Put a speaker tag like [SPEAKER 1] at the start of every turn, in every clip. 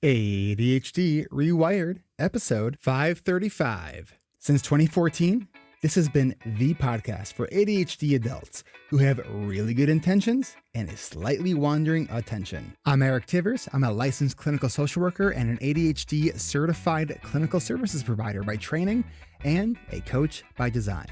[SPEAKER 1] ADHD Rewired, episode 535. Since 2014, this has been the podcast for ADHD adults who have really good intentions and a slightly wandering attention. I'm Eric Tivers. I'm a licensed clinical social worker and an ADHD certified clinical services provider by training and a coach by design.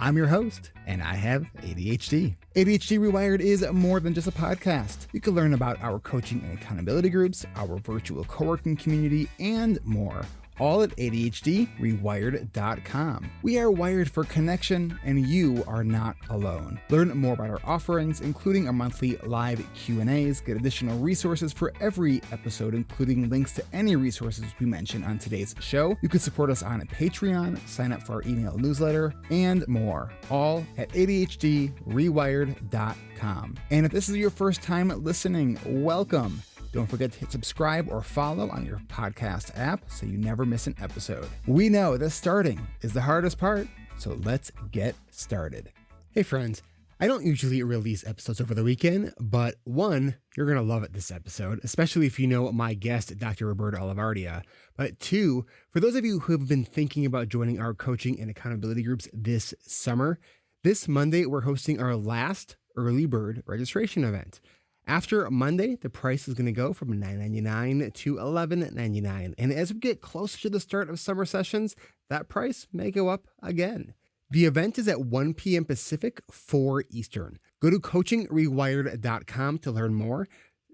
[SPEAKER 1] I'm your host, and I have ADHD. ADHD Rewired is more than just a podcast. You can learn about our coaching and accountability groups, our virtual co-working community, and more, all at ADHDrewired.com. We are wired for connection, and you are not alone. Learn more about our offerings, including our monthly live Q&As, get additional resources for every episode, including links to any resources we mention on today's show. You can support us on Patreon, sign up for our email newsletter, and more, all at ADHDrewired.com. And if this is your first time listening, welcome. Don't forget to hit subscribe or follow on your podcast app so you never miss an episode. We know that starting is the hardest part, so let's get started. Hey friends, I don't usually release episodes over the weekend, but one, you're going to love it this episode, especially if you know my guest, Dr. Roberto Olivardia. But two, for those of you who have been thinking about joining our coaching and accountability groups this summer, this Monday we're hosting our last early bird registration event. After Monday, the price is going to go from $9.99 to $11.99. And as we get closer to the start of summer sessions, that price may go up again. The event is at 1 p.m. Pacific, 4 Eastern. Go to coachingrewired.com to learn more.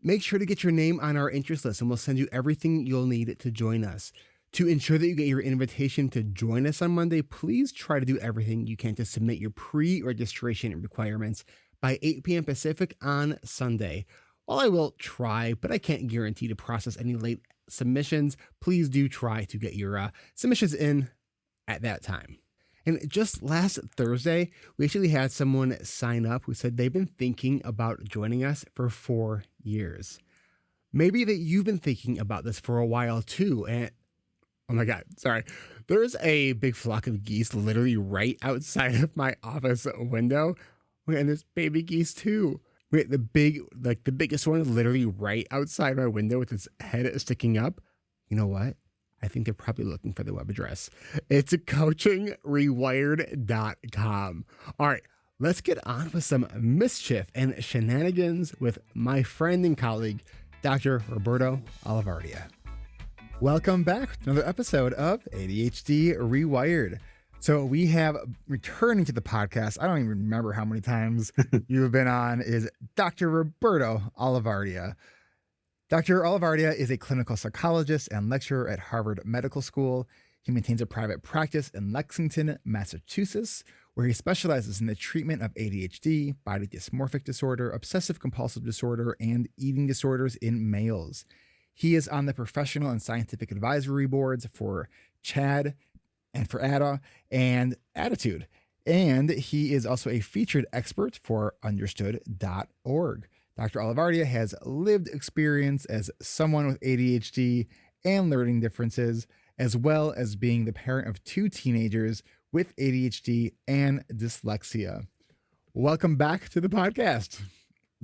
[SPEAKER 1] Make sure to get your name on our interest list, and we'll send you everything you'll need to join us. To ensure that you get your invitation to join us on Monday, please try to do everything you can to submit your pre-registration requirements by 8 p.m. Pacific on Sunday. While I will try, but I can't guarantee to process any late submissions, please do try to get your submissions in at that time. And just last Thursday, we actually had someone sign up who said they've been thinking about joining us for 4 years. Maybe that you've been thinking about this for a while too. And oh my God, sorry. There's a big flock of geese literally right outside of my office window. And there's baby geese too. The biggest one is literally right outside my window with its head sticking up. You know what? I think they're probably looking for the web address. It's coachingrewired.com. All right, let's get on with some mischief and shenanigans with my friend and colleague, Dr. Roberto Olivardia. Welcome back to another episode of ADHD Rewired. So we have returning to the podcast, I don't even remember how many times you have been on, is Dr. Roberto Olivardia. Dr. Olivardia is a clinical psychologist and lecturer at Harvard Medical School. He maintains a private practice in Lexington, Massachusetts, where he specializes in the treatment of ADHD, body dysmorphic disorder, obsessive compulsive disorder, and eating disorders in males. He is on the professional and scientific advisory boards for CHAD, and for ADA and Attitude. And he is also a featured expert for understood.org. Dr. Olivardia has lived experience as someone with ADHD and learning differences, as well as being the parent of 2 teenagers with ADHD and dyslexia. Welcome back to the podcast.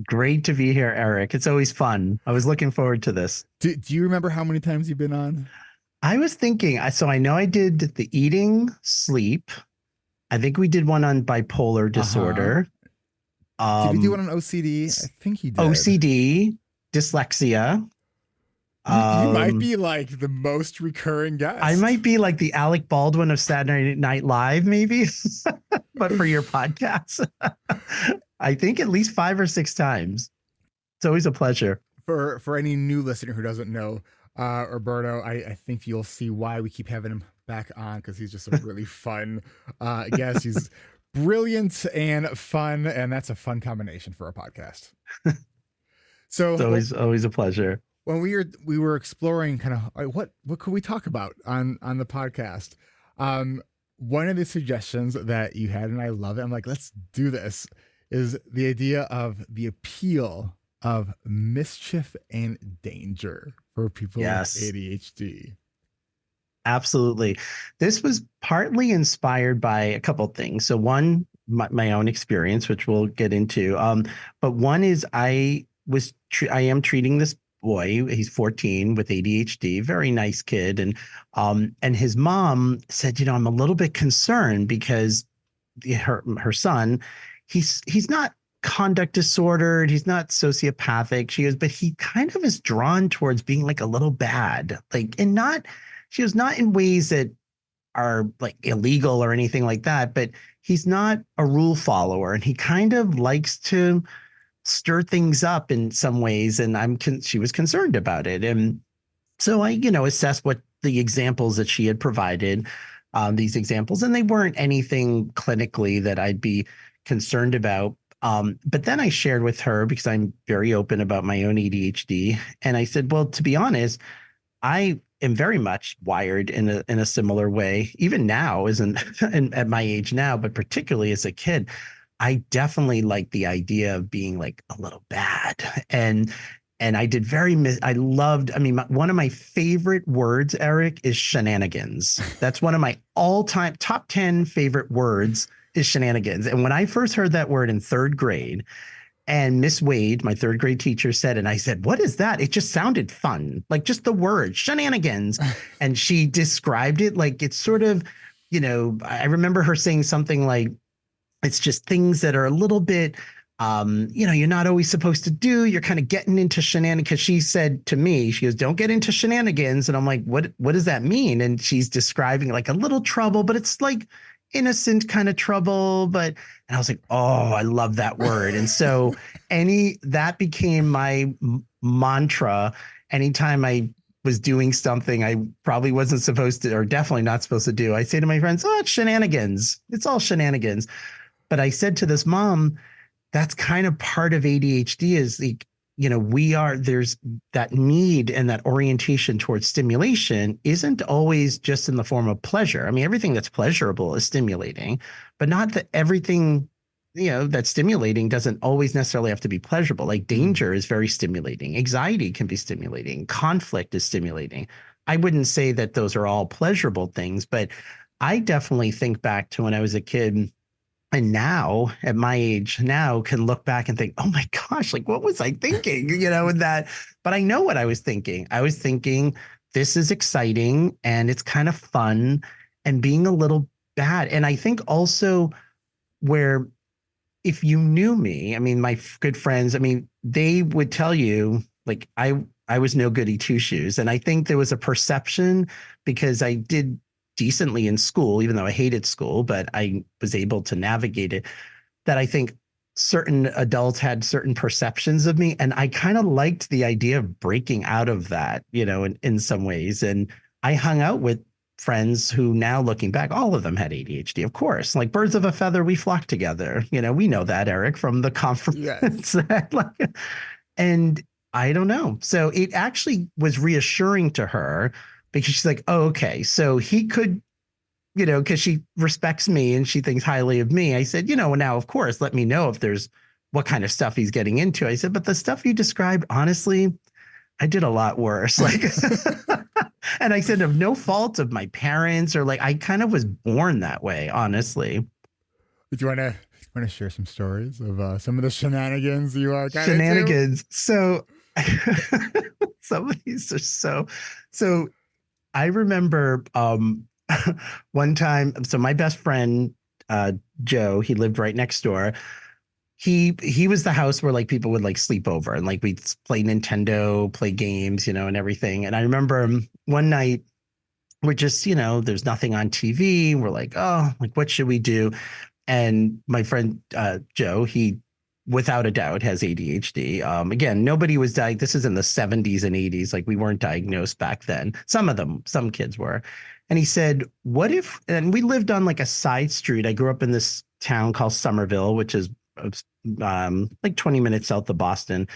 [SPEAKER 2] Great to be here, Eric. It's always fun. I was looking forward to this.
[SPEAKER 1] Do you remember how many times you've been on?
[SPEAKER 2] I was thinking, so I know I did the eating, sleep. I think we did one on bipolar disorder.
[SPEAKER 1] Did we do one on OCD? I think you did.
[SPEAKER 2] OCD, dyslexia.
[SPEAKER 1] You might be like the most recurring guest.
[SPEAKER 2] I might be like the Alec Baldwin of Saturday Night Live, maybe, but for your podcast. I think at least 5 or 6 times. It's always a pleasure.
[SPEAKER 1] For any new listener who doesn't know, Roberto, I think you'll see why we keep having him back on, because he's just a really fun guest. He's brilliant and fun, and that's a fun combination for a podcast. So
[SPEAKER 2] it's always a pleasure.
[SPEAKER 1] When we were exploring kind of what could we talk about on the podcast, one of the suggestions that you had, and I love it, I'm like, let's do this, is the idea of the appeal of mischief and danger for people with ADHD.
[SPEAKER 2] Absolutely. This was partly inspired by a couple of things. So one, my own experience, which we'll get into. But one is I am treating this boy. He's 14 with ADHD, very nice kid. And his mom said, I'm a little bit concerned because her son, he's not conduct disordered, he's not sociopathic. She goes, but he kind of is drawn towards being like a little bad, like, and not, she was not in ways that are like illegal or anything like that, but he's not a rule follower, and he kind of likes to stir things up in some ways. And she was concerned about it. And so I, assessed what the examples that she had provided, these examples, and they weren't anything clinically that I'd be concerned about. But then I shared with her, because I'm very open about my own ADHD. And I said, well, to be honest, I am very much wired in a similar way, even now, isn't at my age now, but particularly as a kid. I definitely like the idea of being like a little bad. And I did I loved, one of my favorite words, Eric, is shenanigans. That's one of my all-time top 10 favorite words is shenanigans. And when I first heard that word in third grade, and Miss Wade, my third grade teacher, said, and I said, what is that? It just sounded fun, like just the word shenanigans. And she described it like it's sort of, I remember her saying something like, it's just things that are a little bit, you're not always supposed to do. You're kind of getting into shenanigans. Because she said to me, she goes, don't get into shenanigans. And I'm like, what does that mean? And she's describing like a little trouble, but it's like innocent kind of trouble. And I was like, oh, I love that word. And so that became my mantra. Anytime I was doing something I probably wasn't supposed to, or definitely not supposed to do, I say to my friends, oh, it's shenanigans. It's all shenanigans. But I said to this mom, that's kind of part of ADHD is there's that need and that orientation towards stimulation isn't always just in the form of pleasure. I mean, everything that's pleasurable is stimulating, but not that everything, that's stimulating doesn't always necessarily have to be pleasurable. Like danger is very stimulating. Anxiety can be stimulating. Conflict is stimulating. I wouldn't say that those are all pleasurable things, but I definitely think back to when I was a kid. And now at my age now can look back and think, oh my gosh, like what was I thinking, with that? But I know what I was thinking. I was thinking this is exciting and it's kind of fun and being a little bad. And I think also where if you knew me, my good friends, they would tell you like I was no goody two shoes. And I think there was a perception because I did decently in school, even though I hated school, but I was able to navigate it, that I think certain adults had certain perceptions of me. And I kind of liked the idea of breaking out of that, in some ways. And I hung out with friends who now looking back, all of them had ADHD, of course, like birds of a feather, we flock together. We know that, Eric, from the conference. Yes. And I don't know. So it actually was reassuring to her because she's like, oh, okay, so he could, because she respects me and she thinks highly of me. I said, now, of course, let me know if there's what kind of stuff he's getting into. I said, but the stuff you described, honestly, I did a lot worse. Like, and I said, of no fault of my parents or like, I kind of was born that way, honestly.
[SPEAKER 1] Do you want to share some stories of some of the shenanigans you are kind
[SPEAKER 2] shenanigans? Into? So some of these are so I remember one time, so my best friend, Joe, he lived right next door. He was the house where like people would like sleep over and like we'd play Nintendo, play games, and everything. And I remember one night we're just, there's nothing on TV. We're like, oh, like what should we do? And my friend, Joe, he without a doubt has ADHD. Again, nobody was diagnosed. This is in the 70s and 80s. Like we weren't diagnosed back then. Some kids were. And he said, what if, and we lived on like a side street. I grew up in this town called Somerville, which is like 20 minutes south of Boston.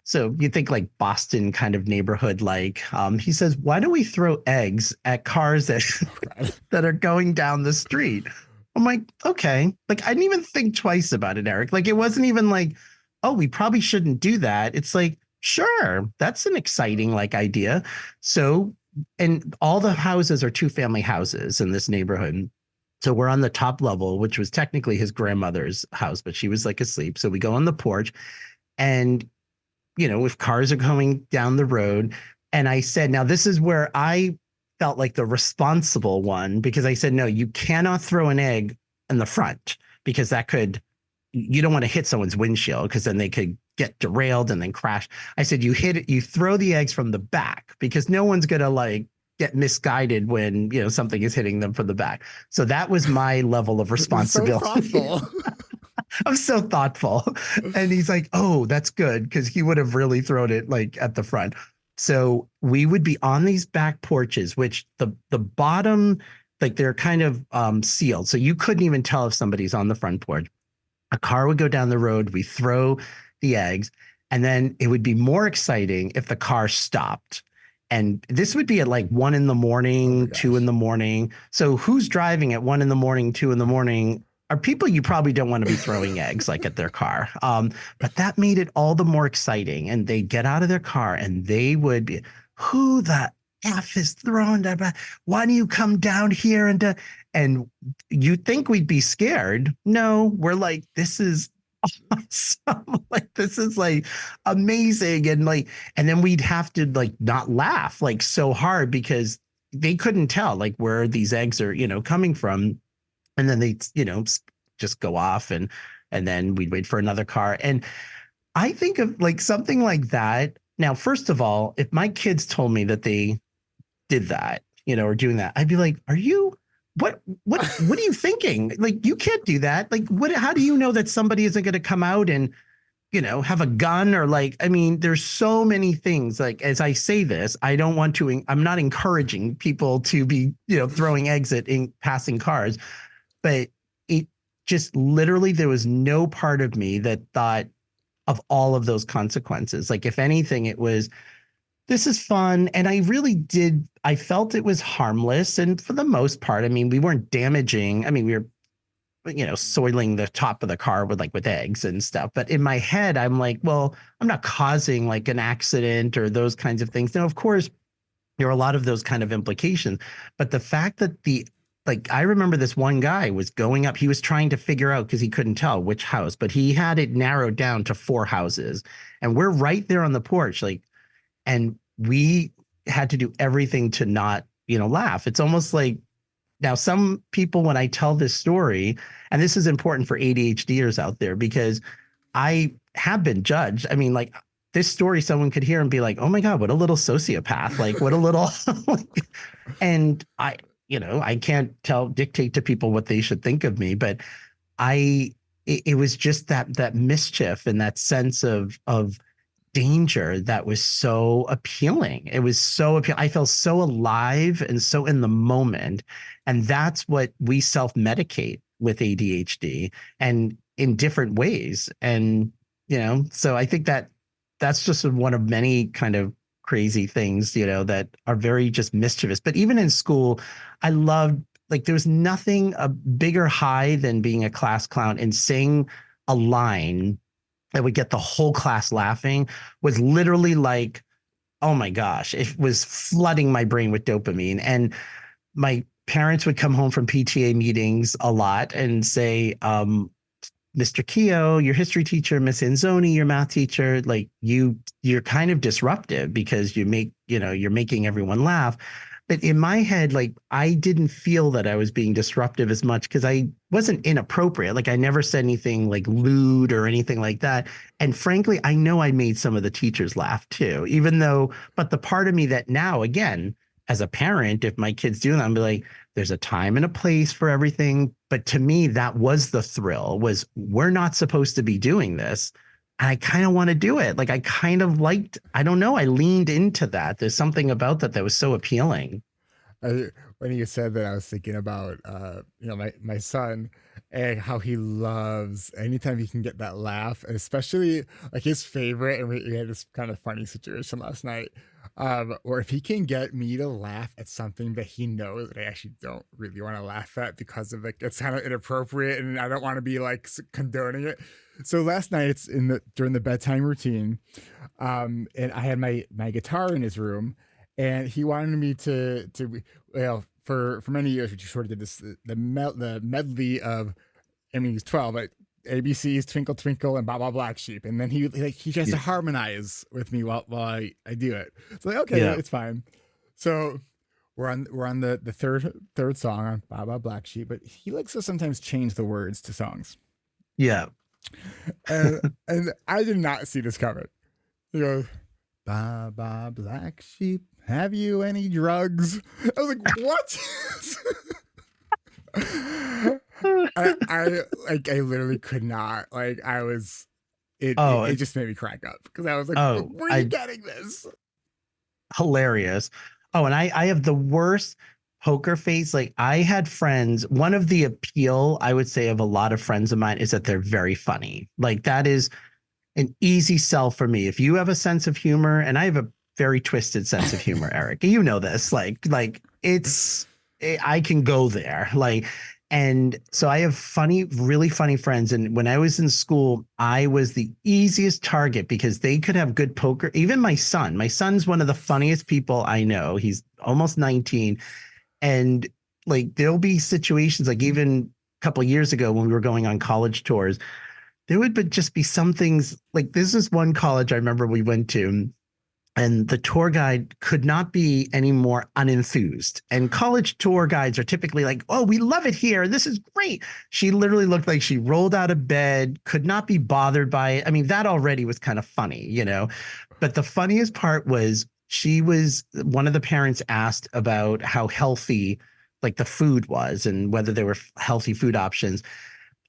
[SPEAKER 2] So you think like Boston kind of neighborhood, like he says, why don't we throw eggs at cars that are going down the street? I'm like, okay. Like, I didn't even think twice about it, Eric. Like, it wasn't even like, oh, we probably shouldn't do that. It's like, sure, that's an exciting like idea. So, and all the houses are 2-family houses in this neighborhood. So we're on the top level, which was technically his grandmother's house, but she was like asleep. So we go on the porch and if cars are going down the road. And I said, now this is where I felt like the responsible one, because I said, no, you cannot throw an egg in the front, because you don't want to hit someone's windshield, because then they could get derailed and then crash. I said, you throw the eggs from the back, because no one's going to like get misguided when, something is hitting them from the back. So that was my level of responsibility.
[SPEAKER 1] So thoughtful.
[SPEAKER 2] I'm so thoughtful. And he's like, oh, that's good, because he would have really thrown it like at the front. So we would be on these back porches, which the bottom, like they're kind of sealed. So you couldn't even tell if somebody's on the front porch. A car would go down the road, we throw the eggs, and then it would be more exciting if the car stopped. And this would be at like 1 a.m, 2 a.m. So who's driving at 1 a.m, 2 a.m are people you probably don't want to be throwing eggs like at their car. But that made it all the more exciting. And they get out of their car and they would be, who the F is throwing that? Why don't you come down here? And you think we'd be scared. No, we're like, this is awesome. Like, this is like amazing. And then we'd have to like not laugh like so hard, because they couldn't tell like where these eggs are, coming from. And then they, just go off, and then we'd wait for another car. And I think of like something like that. Now, first of all, if my kids told me that they did that, or doing that, I'd be like, what are you thinking? Like, you can't do that. Like, how do you know that somebody isn't going to come out and, have a gun, or like, I mean, there's so many things. Like, as I say this, I'm not encouraging people to be, throwing eggs at passing cars. But it just literally, there was no part of me that thought of all of those consequences. Like, if anything, it was, this is fun. And I felt it was harmless. And for the most part, I mean, we weren't damaging. I mean, we were, soiling the top of the car with eggs and stuff. But in my head, I'm like, well, I'm not causing like an accident or those kinds of things. Now, of course, there are a lot of those kind of implications. But the fact that I remember this one guy was going up, he was trying to figure out, because he couldn't tell which house, but he had it narrowed down to 4 houses. And we're right there on the porch. And we had to do everything to not, laugh. It's almost like, now some people, when I tell this story, and this is important for ADHDers out there, because I have been judged. I mean, like, this story, someone could hear and be like, oh my God, what a little sociopath. Like, what a little, and I can't dictate to people what they should think of me, but it was just that mischief and that sense of danger that was so appealing. It was so appealing. I felt so alive and so in the moment. And that's what we self-medicate with ADHD, and in different ways. And, so I think that's just one of many kind of crazy things, that are very just mischievous. But even in school, I loved, like, there was nothing a bigger high than being a class clown and saying a line that would get the whole class laughing. Was literally like, oh my gosh, it was flooding my brain with dopamine. And my parents would come home from PTA meetings a lot and say, Mr. Keogh, your history teacher, Miss Anzoni, your math teacher, like, you're kind of disruptive, because you're making everyone laugh. But in my head, like, I didn't feel that I was being disruptive as much, because I wasn't inappropriate. Like, I never said anything like lewd or anything like that. And frankly, I know I made some of the teachers laugh too, but the part of me that now, again, as a parent, if my kids do that, I'm like, there's a time and a place for everything. But to me, that was the thrill, was we're not supposed to be doing this. And I kind of want to do it. Like, I kind of liked, I don't know, I leaned into that. There's something about that was so appealing.
[SPEAKER 1] When you said that, I was thinking about, my son, and how he loves anytime he can get that laugh, and especially like his favorite. And we had this kind of funny situation last night, where if he can get me to laugh at something that he knows that I actually don't really want to laugh at, because of like, it's kind of inappropriate and I don't want to be like condoning it. So last night, it's during the bedtime routine, and I had my guitar in his room, and he wanted me to for many years we just sort of did this the medley of, I mean, he's 12, but ABC's Twinkle Twinkle and Baba Black Sheep, and then he tries to
[SPEAKER 2] Yeah.
[SPEAKER 1] harmonize with me while I do it. It's like, okay,
[SPEAKER 2] Yeah.
[SPEAKER 1] it's fine. So we're on the third song on Baba Black Sheep, but he likes to sometimes change the words to songs,
[SPEAKER 2] Yeah.
[SPEAKER 1] and I did not see this coming. He goes, Baba Black Sheep, have you any drugs? I was like, what? I literally could not. Like, I was it
[SPEAKER 2] Oh,
[SPEAKER 1] just made me crack up because I was like,
[SPEAKER 2] oh,
[SPEAKER 1] where are you
[SPEAKER 2] I
[SPEAKER 1] getting this?
[SPEAKER 2] hilarious. Oh, and I have the worst poker face. Like I had friends, one of the appeal I would say of a lot of friends of mine is that they're very funny. Like that is an easy sell for me. If you have a sense of humor, and I have a very twisted sense of humor, Eric, you know this, like I can go there. Like, and so I have funny, really funny friends. And when I was in school, I was the easiest target because they could have good poker. Even my son's one of the funniest people I know. He's almost 19. And like, there'll be situations like even a couple of years ago when we were going on college tours, there would just be some things like this is one college I remember we went to, and the tour guide could not be any more unenthused. And college tour guides are typically like, oh, we love it here. This is great. She literally looked like she rolled out of bed, could not be bothered by it. I mean, that already was kind of funny, you know, but the funniest part was one of the parents asked about how healthy like the food was and whether there were healthy food options.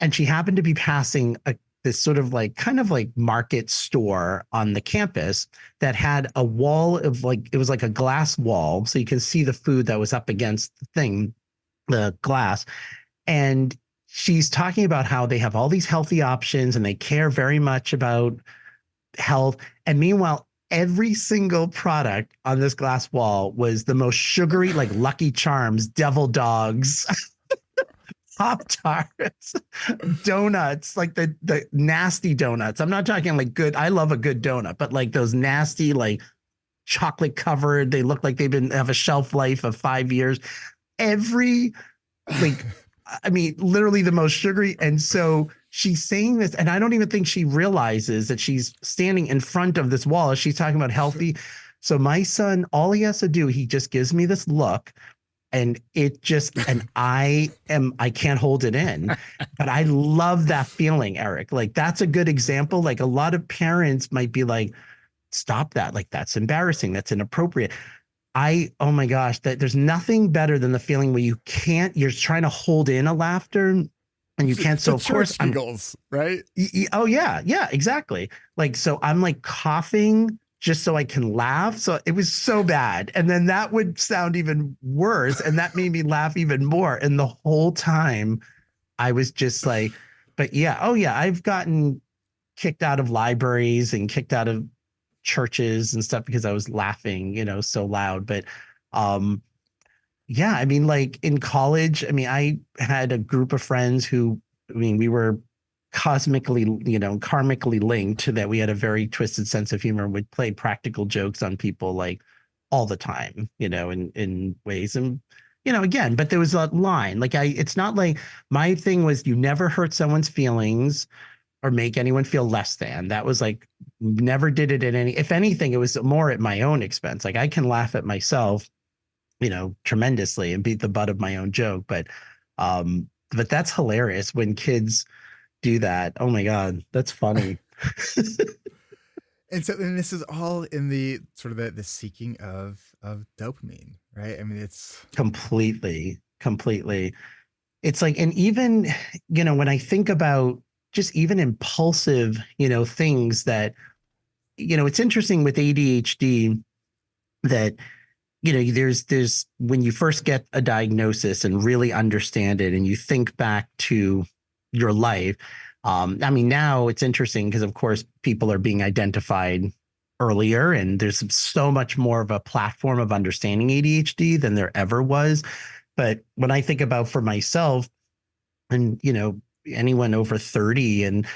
[SPEAKER 2] And she happened to be passing this sort of like kind of like market store on the campus that had a wall of like, it was like a glass wall. So you can see the food that was up against the glass. And she's talking about how they have all these healthy options and they care very much about health. And meanwhile, every single product on this glass wall was the most sugary, like Lucky Charms, Devil Dogs, Pop-Tarts, donuts, like the nasty donuts. I'm not talking like good. I love a good donut, but like those nasty, like chocolate covered, they look like have a shelf life of 5 years. Every like, I mean, literally the most sugary. And so she's saying this, and I don't even think she realizes that she's standing in front of this wall as she's talking about healthy. So my son, all he has to do, he just gives me this look. And I can't hold it in, but I love that feeling, Eric. Like that's a good example. Like a lot of parents might be like, stop that. Like that's embarrassing. That's inappropriate. Oh my gosh, there's nothing better than the feeling where you're trying to hold in a laughter and you can't. So
[SPEAKER 1] The
[SPEAKER 2] of course
[SPEAKER 1] giggles, right?
[SPEAKER 2] oh yeah, exactly. Like, so I'm like coughing just so I can laugh. So it was so bad. And then that would sound even worse. And that made me laugh even more. And the whole time I was just like, but yeah, oh yeah, I've gotten kicked out of libraries and kicked out of churches and stuff because I was laughing, so loud. But yeah, I mean, like in college, I mean, I had a group of friends who, I mean, we were karmically linked to that. We had a very twisted sense of humor and would play practical jokes on people like all the time, in ways. And, again, but there was a line like it's not like my thing was you never hurt someone's feelings or make anyone feel less than. That was like, never did it if anything, it was more at my own expense. Like I can laugh at myself, tremendously and beat the butt of my own joke. But that's hilarious when kids do that. Oh my God, that's funny.
[SPEAKER 1] And so then this is all in the sort of the seeking of dopamine, right? I mean, it's
[SPEAKER 2] completely. It's like, and even, when I think about just even impulsive, things that, it's interesting with ADHD that, there's when you first get a diagnosis and really understand it and you think back to your life. I mean, now it's interesting because, of course, people are being identified earlier and there's so much more of a platform of understanding ADHD than there ever was. But when I think about for myself and, anyone over 30 and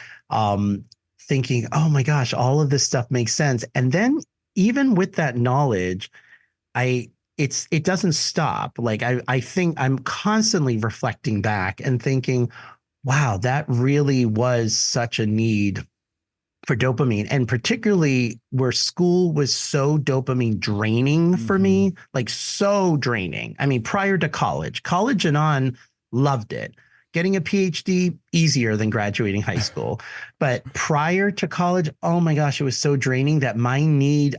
[SPEAKER 2] thinking, oh my gosh, all of this stuff makes sense. And then even with that knowledge, it doesn't stop. Like I think I'm constantly reflecting back and thinking, wow, that really was such a need for dopamine, and particularly where school was so dopamine draining for
[SPEAKER 1] Mm-hmm.
[SPEAKER 2] me, like so draining. I mean, prior to college and on, loved it. Getting a PhD, easier than graduating high school. But prior to college, oh my gosh, it was so draining that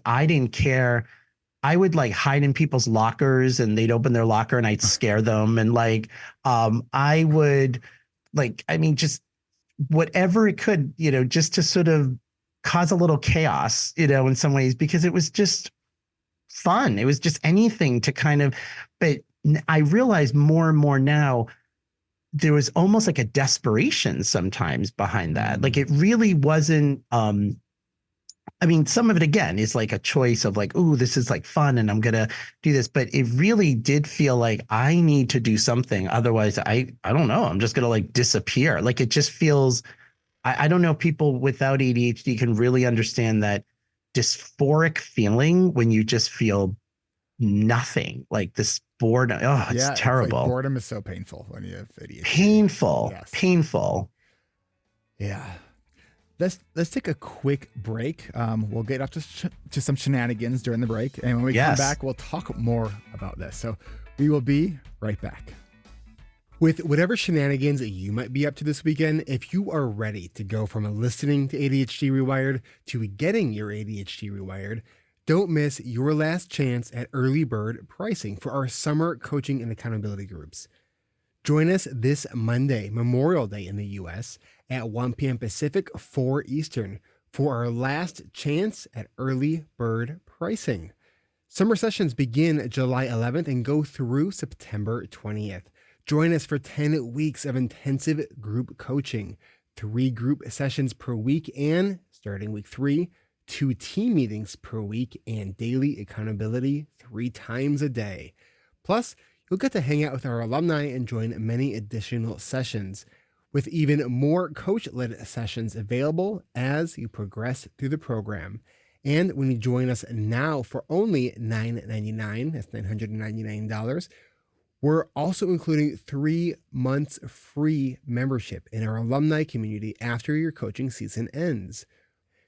[SPEAKER 2] I didn't care. I would like hide in people's lockers and they'd open their locker and I'd scare them. And like, I would like, I mean, just whatever it could, just to sort of cause a little chaos, in some ways, because it was just fun. It was just anything to kind of, but I realize more and more now, there was almost like a desperation sometimes behind that. Like it really wasn't, I mean, some of it again is like a choice of like, oh, this is like fun and I'm going to do this. But it really did feel like I need to do something. Otherwise, I don't know. I'm just going to like disappear. Like it just feels, I don't know if people without ADHD can really understand that dysphoric feeling when you just feel nothing, like this boredom. Oh, it's
[SPEAKER 1] Yeah, it's like
[SPEAKER 2] terrible.
[SPEAKER 1] boredom is so painful when you have ADHD.
[SPEAKER 2] Painful,
[SPEAKER 1] Yes.
[SPEAKER 2] painful.
[SPEAKER 1] Yeah. Let's take a quick break. We'll get up to some shenanigans during the break, and when we come back, we'll talk more about this. So we will be right back. With whatever shenanigans you might be up to this weekend, if you are ready to go from listening to ADHD Rewired to getting your ADHD Rewired, don't miss your last chance at early bird pricing for our summer coaching and accountability groups. Join us this Monday, Memorial Day in the U.S., at 1 p.m. Pacific, 4 Eastern, for our last chance at early bird pricing. Summer sessions begin July 11th and go through September 20th. Join us for 10 weeks of intensive group coaching, 3 group sessions per week, and starting week 3, 2 team meetings per week, and daily accountability 3 times a day. Plus, you'll get to hang out with our alumni and join many additional sessions, with even more coach-led sessions available as you progress through the program. And when you join us now for only $9.99, that's $999, we're also including 3 months free membership in our alumni community after your coaching season ends.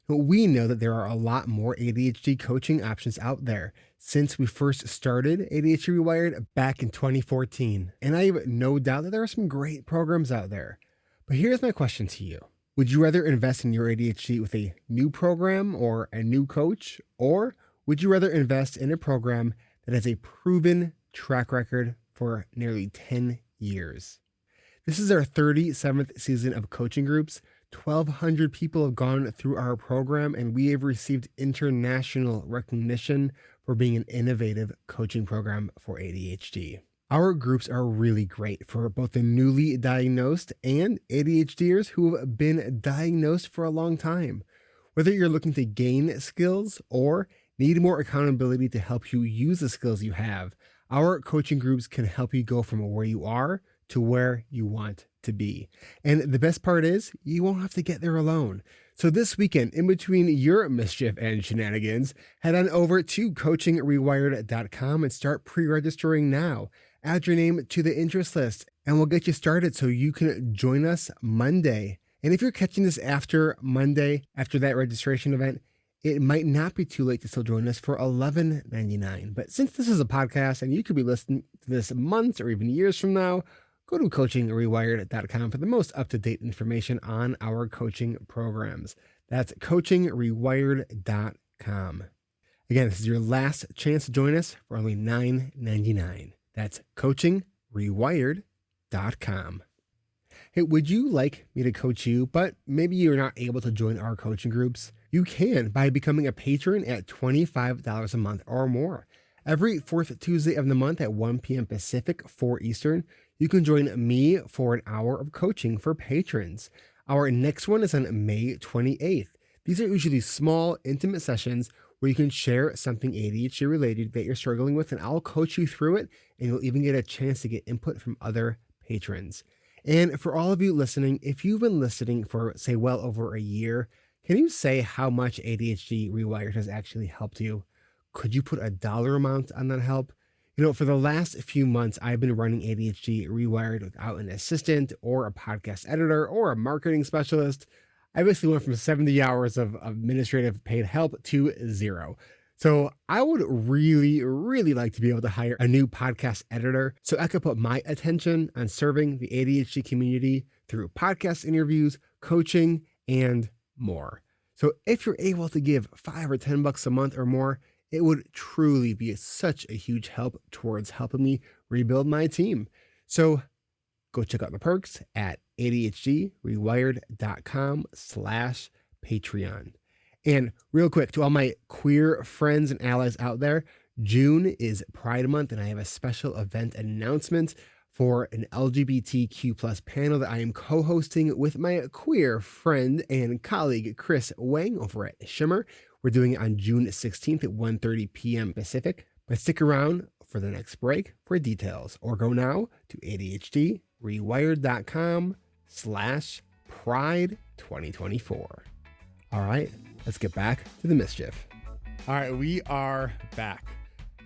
[SPEAKER 1] We know that there are a lot more ADHD coaching options out there since we first started ADHD Rewired back in 2014. And I have no doubt that there are some great programs out there. But here's my question to you. Would you rather invest in your ADHD with a new program or a new coach? Or would you rather invest in a program that has a proven track record for nearly 10 years? This is our 37th season of coaching groups. 1,200 people have gone through our program, and we have received international recognition for being an innovative coaching program for ADHD. Our groups are really great for both the newly diagnosed and ADHDers who have been diagnosed for a long time. Whether you're looking to gain skills or need more accountability to help you use the skills you have, our coaching groups can help you go from where you are to where you want to be. And the best part is you won't have to get there alone. So this weekend, in between your mischief and shenanigans, head on over to coachingrewired.com and start pre-registering now. Add your name to the interest list and we'll get you started so you can join us Monday. And if you're catching this after Monday, after that registration event, it might not be too late to still join us for $11.99. But since this is a podcast and you could be listening to this months or even years from now, go to coachingrewired.com for the most up-to-date information on our coaching programs. That's coachingrewired.com. Again, this is your last chance to join us for only $9.99. That's coachingrewired.com. Hey, would you like me to coach you, but maybe you're not able to join our coaching groups? You can by becoming a patron at $25 a month or more. Every 4th Tuesday of the month at 1 p.m. Pacific, 4 Eastern, you can join me for an hour of coaching for patrons. Our next one is on May 28th. These are usually small, intimate sessions where you can share something ADHD related that you're struggling with, and I'll coach you through it, and you'll even get a chance to get input from other patrons. And for all of you listening, if you've been listening for, say, well over a year, can you say how much ADHD Rewired has actually helped you? Could you put a dollar amount on that help? For the last few months, I've been running ADHD rewired without an assistant or a podcast editor or a marketing specialist. I basically went from 70 hours of administrative paid help to zero. So I would really, really like to be able to hire a new podcast editor so I could put my attention on serving the ADHD community through podcast interviews, coaching, and more. So if you're able to give $5 or $10 a month or more, it would truly be such a huge help towards helping me rebuild my team. So go check out the perks at adhdrewired.com/Patreon. And real quick, to all my queer friends and allies out there, June is Pride Month, and I have a special event announcement for an LGBTQ plus panel that I am co-hosting with my queer friend and colleague, Chris Wang, over at Shimmer. We're doing it on June 16th at 1:30 p.m. Pacific. But stick around for the next break for details, or go now to adhdrewired.com/Pride 2024. All right, let's get back to the mischief. All right, we are back.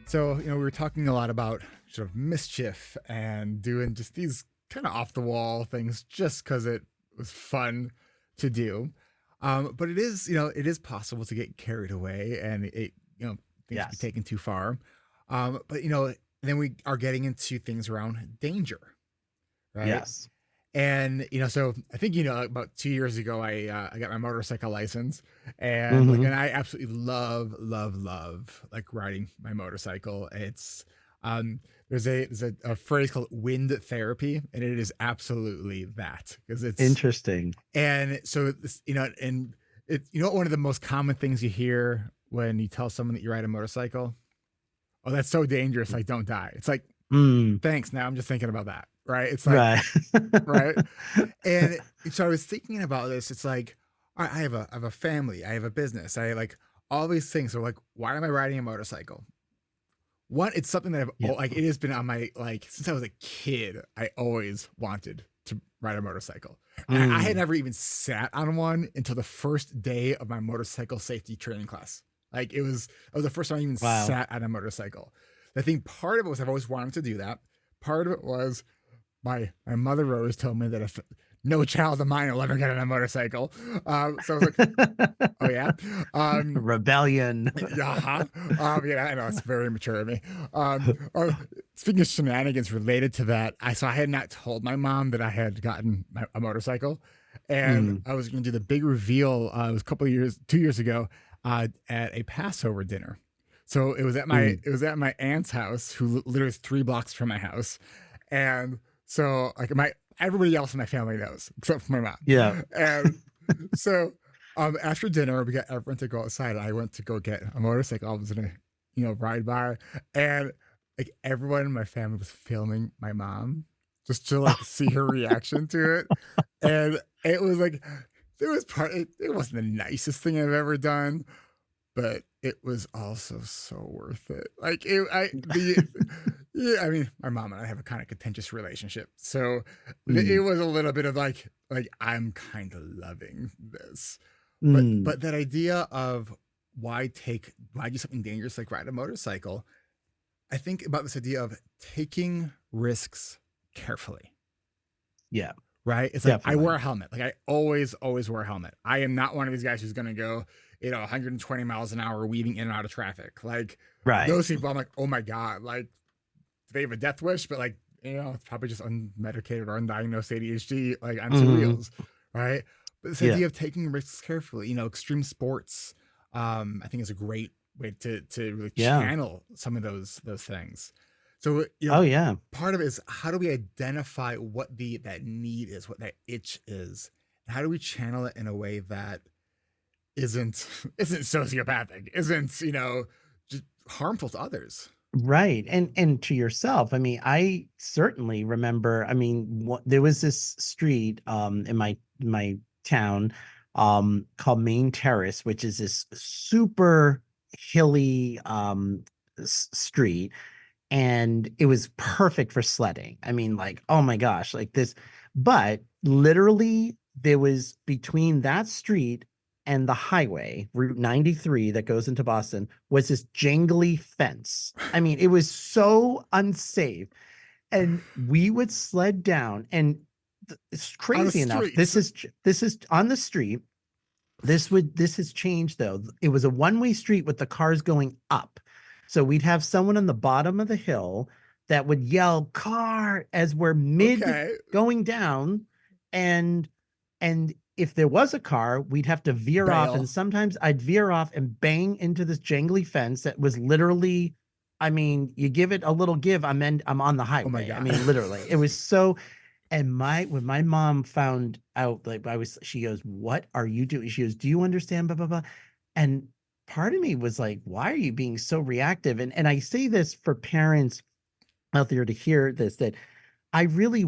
[SPEAKER 1] So, we were talking a lot about sort of mischief and doing just these kind of off the wall things just because it was fun to do. But it is possible to get carried away and things be taken too far. But then we are getting into things around danger, right?
[SPEAKER 2] Yes.
[SPEAKER 1] And so I think about 2 years ago I got my motorcycle license, and and I absolutely love like riding my motorcycle. It's there's a phrase called wind therapy, and it is absolutely that, because it's
[SPEAKER 2] interesting.
[SPEAKER 1] And so this, and it one of the most common things you hear when you tell someone that you ride a motorcycle, oh, that's so dangerous, like don't die. It's like, thanks, now I'm just thinking about that. Right. It's like,
[SPEAKER 2] right.
[SPEAKER 1] Right. And so I was thinking about this. It's like, I have a family, I have a business, I like all these things. So like, why am I riding a motorcycle? One, it's something that it has been on my, since I was a kid, I always wanted to ride a motorcycle. And I had never even sat on one until the first day of my motorcycle safety training class. Like it was the first time I even sat on a motorcycle. I think part of it was I've always wanted to do that. Part of it was my mother always told me that if no child of mine will ever get on a motorcycle. So I was like, oh yeah.
[SPEAKER 2] Rebellion.
[SPEAKER 1] Yeah, I know, it's very mature of me. Speaking of shenanigans related to that, I had not told my mom that I had gotten a motorcycle, and I was going to do the big reveal. It was 2 years ago, at a Passover dinner. So it was at my aunt's house, who literally is 3 blocks from my house, and so like everybody else in my family knows except for my mom.
[SPEAKER 2] Yeah.
[SPEAKER 1] And so after dinner, we got everyone to go outside, and I went to go get a motorcycle. I was gonna ride by, and like everyone in my family was filming my mom just to like see her reaction to it. And it was like, it wasn't the nicest thing I've ever done, but it was also so worth it. Like I mean, my mom and I have a kind of contentious relationship, so it was a little bit of like I'm kind of loving this, but that idea of why do something dangerous like ride a motorcycle? I think about this idea of taking risks carefully.
[SPEAKER 2] Yeah.
[SPEAKER 1] Right. It's like, I wear a helmet. Like I always wear a helmet. I am not one of these guys who's going to go 120 miles an hour weaving in and out of traffic. Like those people, I'm like, oh my God, like they have a death wish, but like, it's probably just unmedicated or undiagnosed ADHD, like on two wheels. Right. But this idea of taking risks carefully, extreme sports, I think is a great way to really channel some of those things. So, part of it is, how do we identify what that need is, what that itch is, and how do we channel it in a way that isn't sociopathic, isn't just harmful to others.
[SPEAKER 2] Right. And to yourself. I mean, I certainly remember, there was this street in my town called Main Terrace, which is this super hilly street, and it was perfect for sledding. I mean, like, oh my gosh, like this. But literally there was, between that street and the highway, Route 93 that goes into Boston, was this jangly fence. I mean, it was so unsafe. And we would sled down, and it's
[SPEAKER 1] On the
[SPEAKER 2] crazy enough.
[SPEAKER 1] streets.
[SPEAKER 2] This is on the street. This has changed though. It was a one-way street with the cars going up. So we'd have someone on the bottom of the hill that would yell car as we're mid
[SPEAKER 1] Okay.
[SPEAKER 2] going down. And if there was a car, we'd have to veer off.
[SPEAKER 1] Bail.
[SPEAKER 2] And sometimes I'd veer off and bang into this jangly fence that was literally, I mean, you give it a little give, I'm on the
[SPEAKER 1] Oh my
[SPEAKER 2] highway. I
[SPEAKER 1] God.
[SPEAKER 2] mean, literally. It was so. And when my mom found out, like she goes, "What are you doing?" She goes, "Do you understand?" Blah blah blah. And part of me was like, "Why are you being so reactive?" And I say this for parents out there to hear this, that I really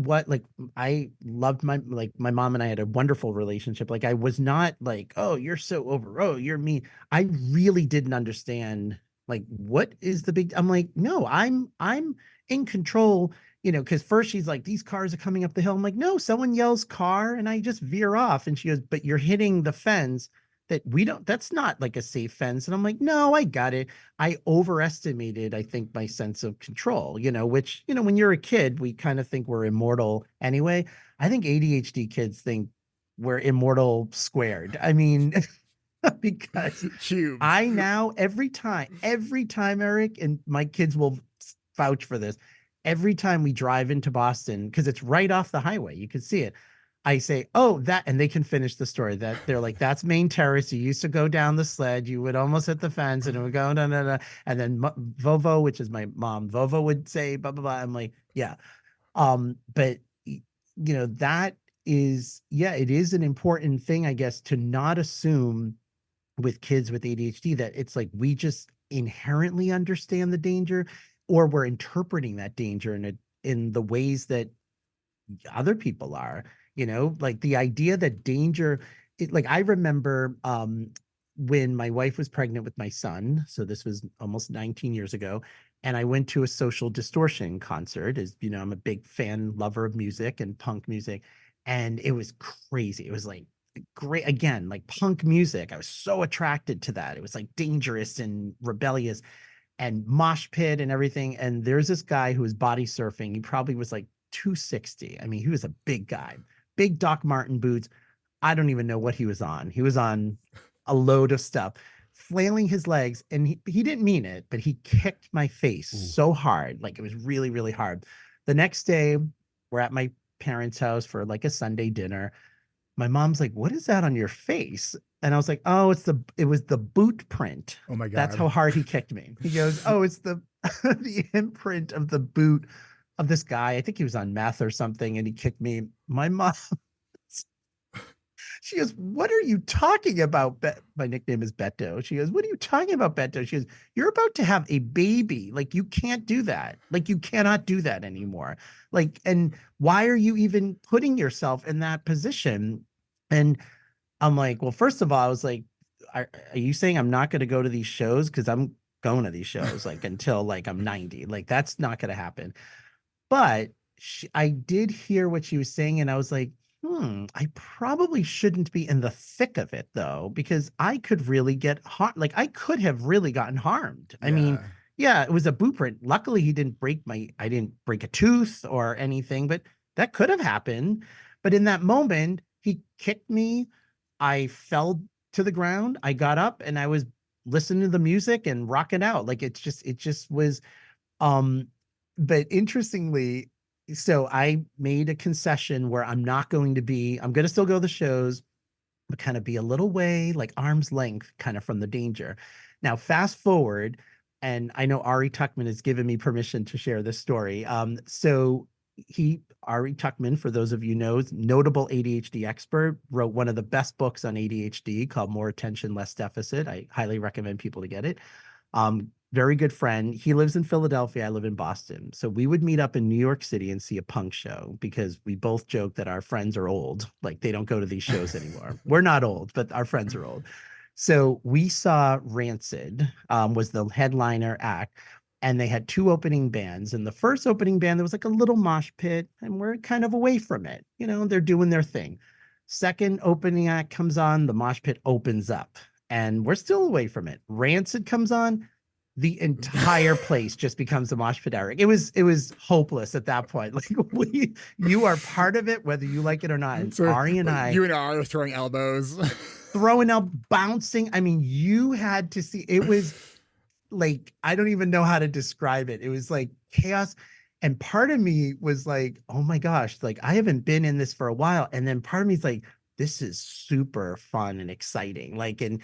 [SPEAKER 2] I loved my mom and I had a wonderful relationship. Like I was not like, "Oh, you're so over. Oh, you're mean." I really didn't understand like what is the big. I'm like, "No, I'm in control." Because first she's like, "These cars are coming up the hill." I'm like, "No, someone yells car and I just veer off." And she goes, "But you're hitting the fence that we don't, that's not like a safe fence." And I'm like, "No, I got it." I overestimated, I think, my sense of control, which, when you're a kid, we kind of think we're immortal anyway. I think ADHD kids think we're immortal squared. I mean, because
[SPEAKER 1] Cubed.
[SPEAKER 2] I now, every time, Eric, and my kids will vouch for this, every time we drive into Boston, because it's right off the highway, you can see it. I say, "Oh, that," and they can finish the story. That they're like, "That's Main Terrace. You used to go down the sled. You would almost hit the fence, and it would go, no, no, no." And then Vovo, which is my mom, Vovo would say, blah, blah, blah. I'm like, yeah. But that is, yeah, it is an important thing, I guess, to not assume with kids with ADHD that it's like we just inherently understand the danger, or we're interpreting that danger in the ways that other people are, like the idea that danger, like I remember when my wife was pregnant with my son, so this was almost 19 years ago, and I went to a Social Distortion concert. As you know, I'm a big fan, lover of music and punk music, and it was crazy. It was like great, again, like punk music. I was so attracted to that. It was like dangerous and rebellious and mosh pit and everything. And there's this guy who was body surfing. He probably was like 260. I mean, he was a big guy, big Doc Martin boots. I don't even know what he was on. He was on a load of stuff, flailing his legs. And he didn't mean it, but he kicked my face
[SPEAKER 1] Ooh.
[SPEAKER 2] so hard. Like it was really, really hard. The next day, we're at my parents' house for like a Sunday dinner. My mom's like, "What is that on your face?" And I was like, "Oh, it was the boot print."
[SPEAKER 1] Oh my
[SPEAKER 2] That's
[SPEAKER 1] God.
[SPEAKER 2] how hard he kicked me. He goes, "Oh, it's the the imprint of the boot of this guy. I think he was on meth or something, and he kicked me." My mom, she goes, "What are you talking about?" My nickname is Beto. She goes, "What are you talking about, Beto?" She goes, "You're about to have a baby. Like you can't do that. Like you cannot do that anymore. Like, and why are you even putting yourself in that position?" And I'm like, "Well, first of all," I was like, are you saying I'm not going to go to these shows? Because I'm going to these shows like until like I'm 90. Like that's not going to happen." But I did hear what she was saying, and I was like, I probably shouldn't be in the thick of it though, because I could really get harmed. Like I could have really gotten harmed. I mean,
[SPEAKER 1] Yeah.
[SPEAKER 2] yeah, it was a boot print. Luckily, I didn't break a tooth or anything, but that could have happened. But in that moment, he kicked me. I fell to the ground. I got up and I was listening to the music and rocking out. Like it just was, um, but interestingly, so I made a concession where I'm going to still go to the shows, but kind of be a little way, like arm's length, kind of from the danger. Now, fast forward, and I know Ari Tuckman has given me permission to share this story. So Ari Tuckman, for those of you know, notable ADHD expert, wrote one of the best books on ADHD called More Attention, Less Deficit. I highly recommend people to get it. Very good friend. He lives in Philadelphia. I live in Boston. So we would meet up in New York City and see a punk show because we both joke that our friends are old. Like they don't go to these shows anymore. We're not old, but our friends are old. So we saw Rancid, was the headliner act, and they had two opening bands. And the first opening band, there was like a little mosh pit, and we're kind of away from it. They're doing their thing. Second opening act comes on, the mosh pit opens up, and we're still away from it. Rancid comes on, the entire place just becomes a mosh pit, Eric. It was hopeless at that point. Like you are part of it, whether you like it or not. And
[SPEAKER 1] So
[SPEAKER 2] Ari and I
[SPEAKER 1] you and I are throwing elbows.
[SPEAKER 2] throwing out, bouncing. I mean, you had to see it was like, I don't even know how to describe it. It was like chaos. And part of me was like, oh my gosh, like I haven't been in this for a while. And then part of me is like, this is super fun and exciting. Like, and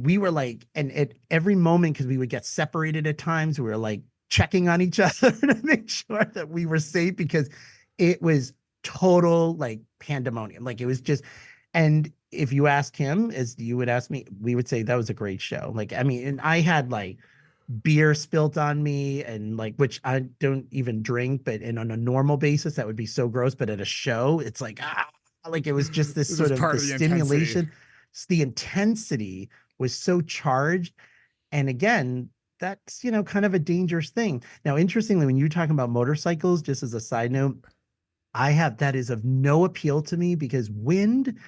[SPEAKER 2] we were like, and at every moment, because we would get separated at times, we were like checking on each other to make sure that we were safe, because it was total like pandemonium. Like it was just, and if you ask him, as you would ask me, we would say that was a great show. Like, I mean, and I had like beer spilt on me, and like, which I don't even drink, but on a normal basis that would be so gross, but at a show it's like, like it was just this
[SPEAKER 1] This is
[SPEAKER 2] sort of
[SPEAKER 1] part
[SPEAKER 2] the
[SPEAKER 1] of the intensity.
[SPEAKER 2] stimulation. The intensity was so charged. And again, that's, kind of a dangerous thing. Now, interestingly, when you're talking about motorcycles, just as a side note, that is of no appeal to me, because wind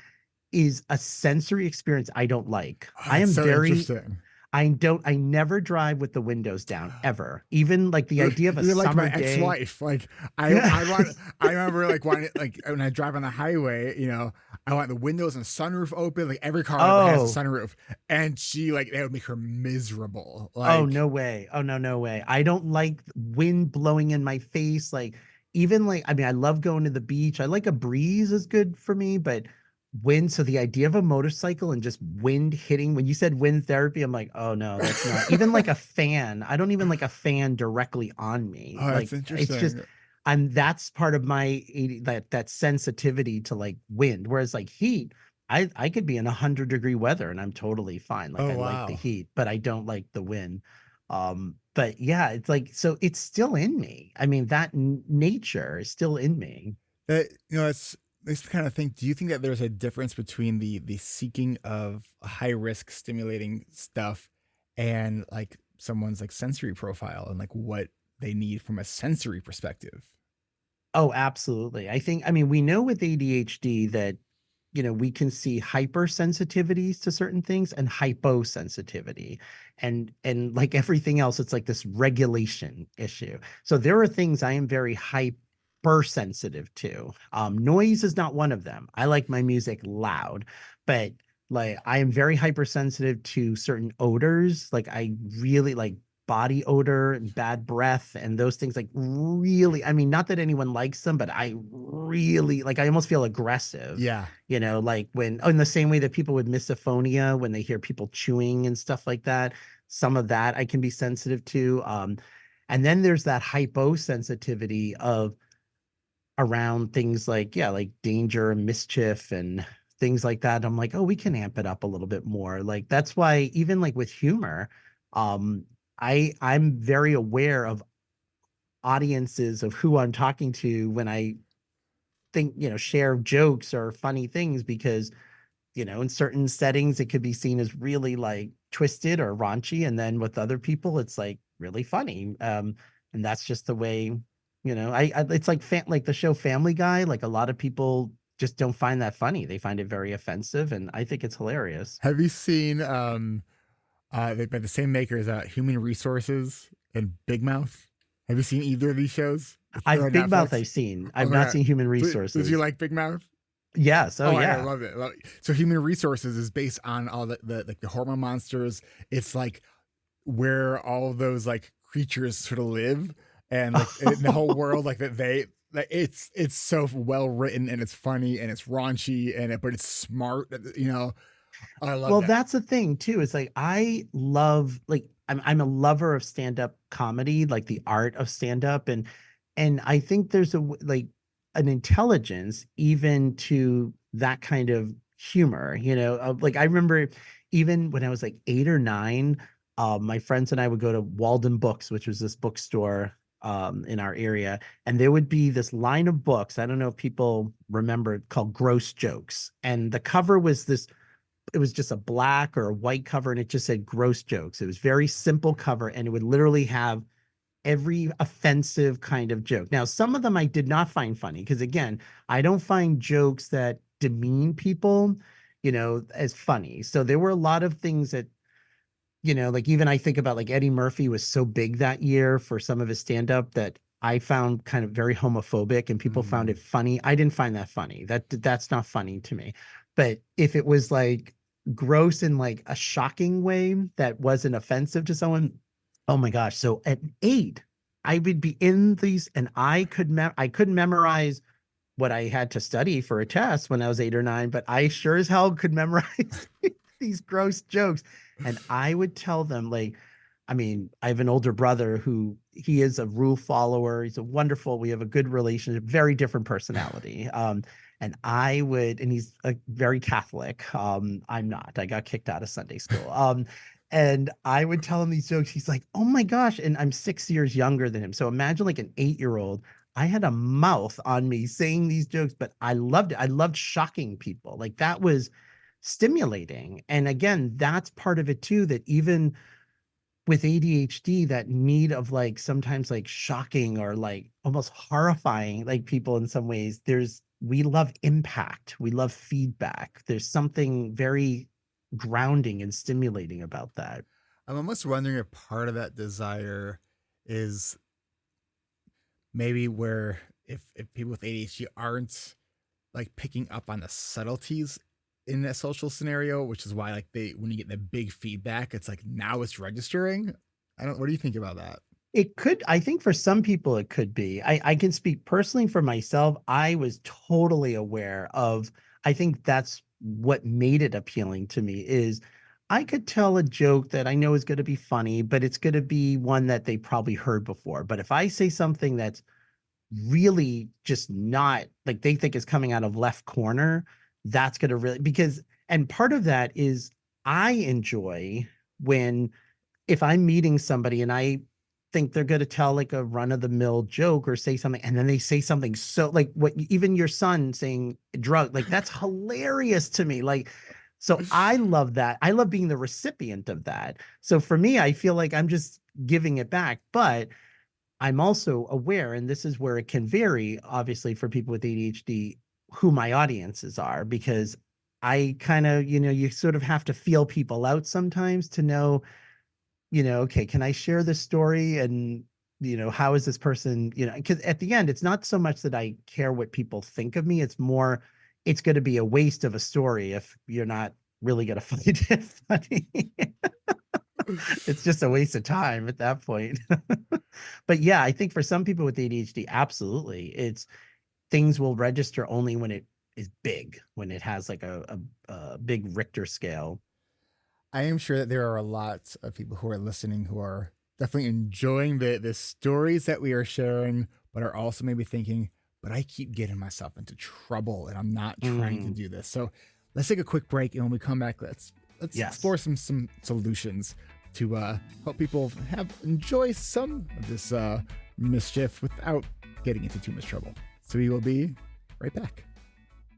[SPEAKER 2] is a sensory experience I don't like.
[SPEAKER 1] Oh, that's so interesting.
[SPEAKER 2] I never drive with the windows down, ever. Even like the idea of a
[SPEAKER 1] You're like my
[SPEAKER 2] summer day.
[SPEAKER 1] ex-wife. Like
[SPEAKER 2] Yeah.
[SPEAKER 1] I remember like when I drive on the highway, I want the windows and sunroof open. Like every car ever has a
[SPEAKER 2] Oh,
[SPEAKER 1] sunroof, and she like that would make her miserable.
[SPEAKER 2] oh,
[SPEAKER 1] Like
[SPEAKER 2] no way. Oh, no, no way. I don't like wind blowing in my face. Like, even like, I mean, I love going to the beach. I like a breeze is good for me, but wind. So the idea of a motorcycle and just wind hitting, when you said wind therapy, I'm like, oh no, that's not even like a fan. I don't even like a fan directly on me.
[SPEAKER 1] oh,
[SPEAKER 2] Like
[SPEAKER 1] that's
[SPEAKER 2] it's just,
[SPEAKER 1] interesting.
[SPEAKER 2] that's part of my that sensitivity to like wind. Whereas like heat, I could be in 100-degree weather and I'm totally fine. Like
[SPEAKER 1] Oh
[SPEAKER 2] I like the
[SPEAKER 1] wow.
[SPEAKER 2] heat, but I don't like the wind. But yeah, it's like, so it's still in me. I mean, that nature is still in me.
[SPEAKER 1] It's makes me kind of think. Do you think that there's a difference between the seeking of high risk stimulating stuff and like someone's like sensory profile and like what they need from a sensory perspective?
[SPEAKER 2] Oh, absolutely. I mean, we know with ADHD that, we can see hypersensitivities to certain things and hyposensitivity. And like everything else, it's like this regulation issue. So there are things I am very hypersensitive to. Noise is not one of them. I like my music loud, but like I am very hypersensitive to certain odors. Like I really like body odor and bad breath and those things, like really, I mean, not that anyone likes them, but I really like, I almost feel aggressive,
[SPEAKER 1] Yeah.
[SPEAKER 2] like when, in the same way that people with misophonia, when they hear people chewing and stuff like that, some of that I can be sensitive to. And then there's that hyposensitivity of around things like, yeah, like danger and mischief and things like that. I'm like, oh, we can amp it up a little bit more. Like that's why even like with humor, um, I'm very aware of audiences of who I'm talking to when I think, share jokes or funny things, because, in certain settings it could be seen as really like twisted or raunchy. And then with other people, it's like really funny. And that's just the way, I it's like like the show Family Guy, like a lot of people just don't find that funny. They find it very offensive, and I think it's hilarious.
[SPEAKER 1] Have you seen they by the same makers Human Resources and Big Mouth? Have you seen either of these shows? They're on
[SPEAKER 2] Big Mouth
[SPEAKER 1] Netflix.
[SPEAKER 2] I've seen.
[SPEAKER 1] Oh
[SPEAKER 2] I've
[SPEAKER 1] my
[SPEAKER 2] not
[SPEAKER 1] god.
[SPEAKER 2] seen Human
[SPEAKER 1] Did you
[SPEAKER 2] Resources.
[SPEAKER 1] like Big Mouth?
[SPEAKER 2] Yes. Oh
[SPEAKER 1] Oh, I
[SPEAKER 2] yeah.
[SPEAKER 1] love it. Love it. So Human Resources is based on all the like the hormone monsters. It's like where all of those like creatures sort of live, and like in the whole world, like that they like it's so well written, and it's funny, and it's raunchy, and but it's smart. I love
[SPEAKER 2] Well,
[SPEAKER 1] that.
[SPEAKER 2] that's the thing too. It's like I love, like I'm a lover of stand-up comedy, like the art of stand-up, and I think there's like an intelligence even to that kind of humor, like I remember even when I was like 8 or 9, my friends and I would go to Walden Books, which was this bookstore in our area, and there would be this line of books. I don't know if people remember, called Gross Jokes, and the cover was this, it was just a black or a white cover, and it just said gross jokes. It was very simple cover, and it would literally have every offensive kind of joke. Now, some of them I did not find funny, because again, I don't find jokes that demean people, as funny. So there were a lot of things that, like even I think about like Eddie Murphy was so big that year for some of his stand-up that I found kind of very homophobic and people found it funny. I didn't find that funny. That's not funny to me. But if it was like gross in like a shocking way that wasn't offensive to someone, oh my gosh. So at 8, I would be in these and I couldn't memorize what I had to study for a test when I was 8 or 9, but I sure as hell could memorize these gross jokes. And I would tell them, like, I mean, I have an older brother who he is a rule follower. He's we have a good relationship, very different personality. And he's a very Catholic. I'm not. I got kicked out of Sunday school. And I would tell him these jokes. He's like, oh my gosh. And I'm 6 years younger than him. So imagine like an 8-year-old. I had a mouth on me saying these jokes, but I loved it. I loved shocking people. Like that was stimulating. And again, that's part of it too, that even with ADHD, that need of like sometimes like shocking or like almost horrifying, like people in some ways, we love impact. We love feedback. There's something very grounding and stimulating about that.
[SPEAKER 1] I'm almost wondering if part of that desire is maybe where if people with ADHD aren't like picking up on the subtleties in a social scenario, which is why like when you get the big feedback, it's like now it's registering. What do you think about that?
[SPEAKER 2] It could, I think for some people it could be. I can speak personally for myself. I was totally aware of, I think that's what made it appealing to me is I could tell a joke that I know is going to be funny, but it's going to be one that they probably heard before. But if I say something that's really just not like they think is coming out of left corner, that's going to really, and part of that is I enjoy if I'm meeting somebody and I think they're going to tell like a run of the mill joke or say something, and then they say something so like what even your son saying drug, like that's hilarious to me. Like, so I love that. I love being the recipient of that. So for me, I feel like I'm just giving it back, but I'm also aware, and this is where it can vary, obviously, for people with ADHD, who my audiences are, because I kind of, you sort of have to feel people out sometimes to know, okay, can I share this story? And, how is this person, because at the end, it's not so much that I care what people think of me. It's more, it's going to be a waste of a story if you're not really going to find it funny. It's just a waste of time at that point. But yeah, I think for some people with ADHD, absolutely. Things will register only when it is big, when it has like a big Richter scale.
[SPEAKER 1] I am sure that there are a lot of people who are listening who are definitely enjoying the stories that we are sharing, but are also maybe thinking, but I keep getting myself into trouble and I'm not trying to do this. So let's take a quick break. And when we come back, let's explore some solutions to help people enjoy some of this mischief without getting into too much trouble. So we will be right back.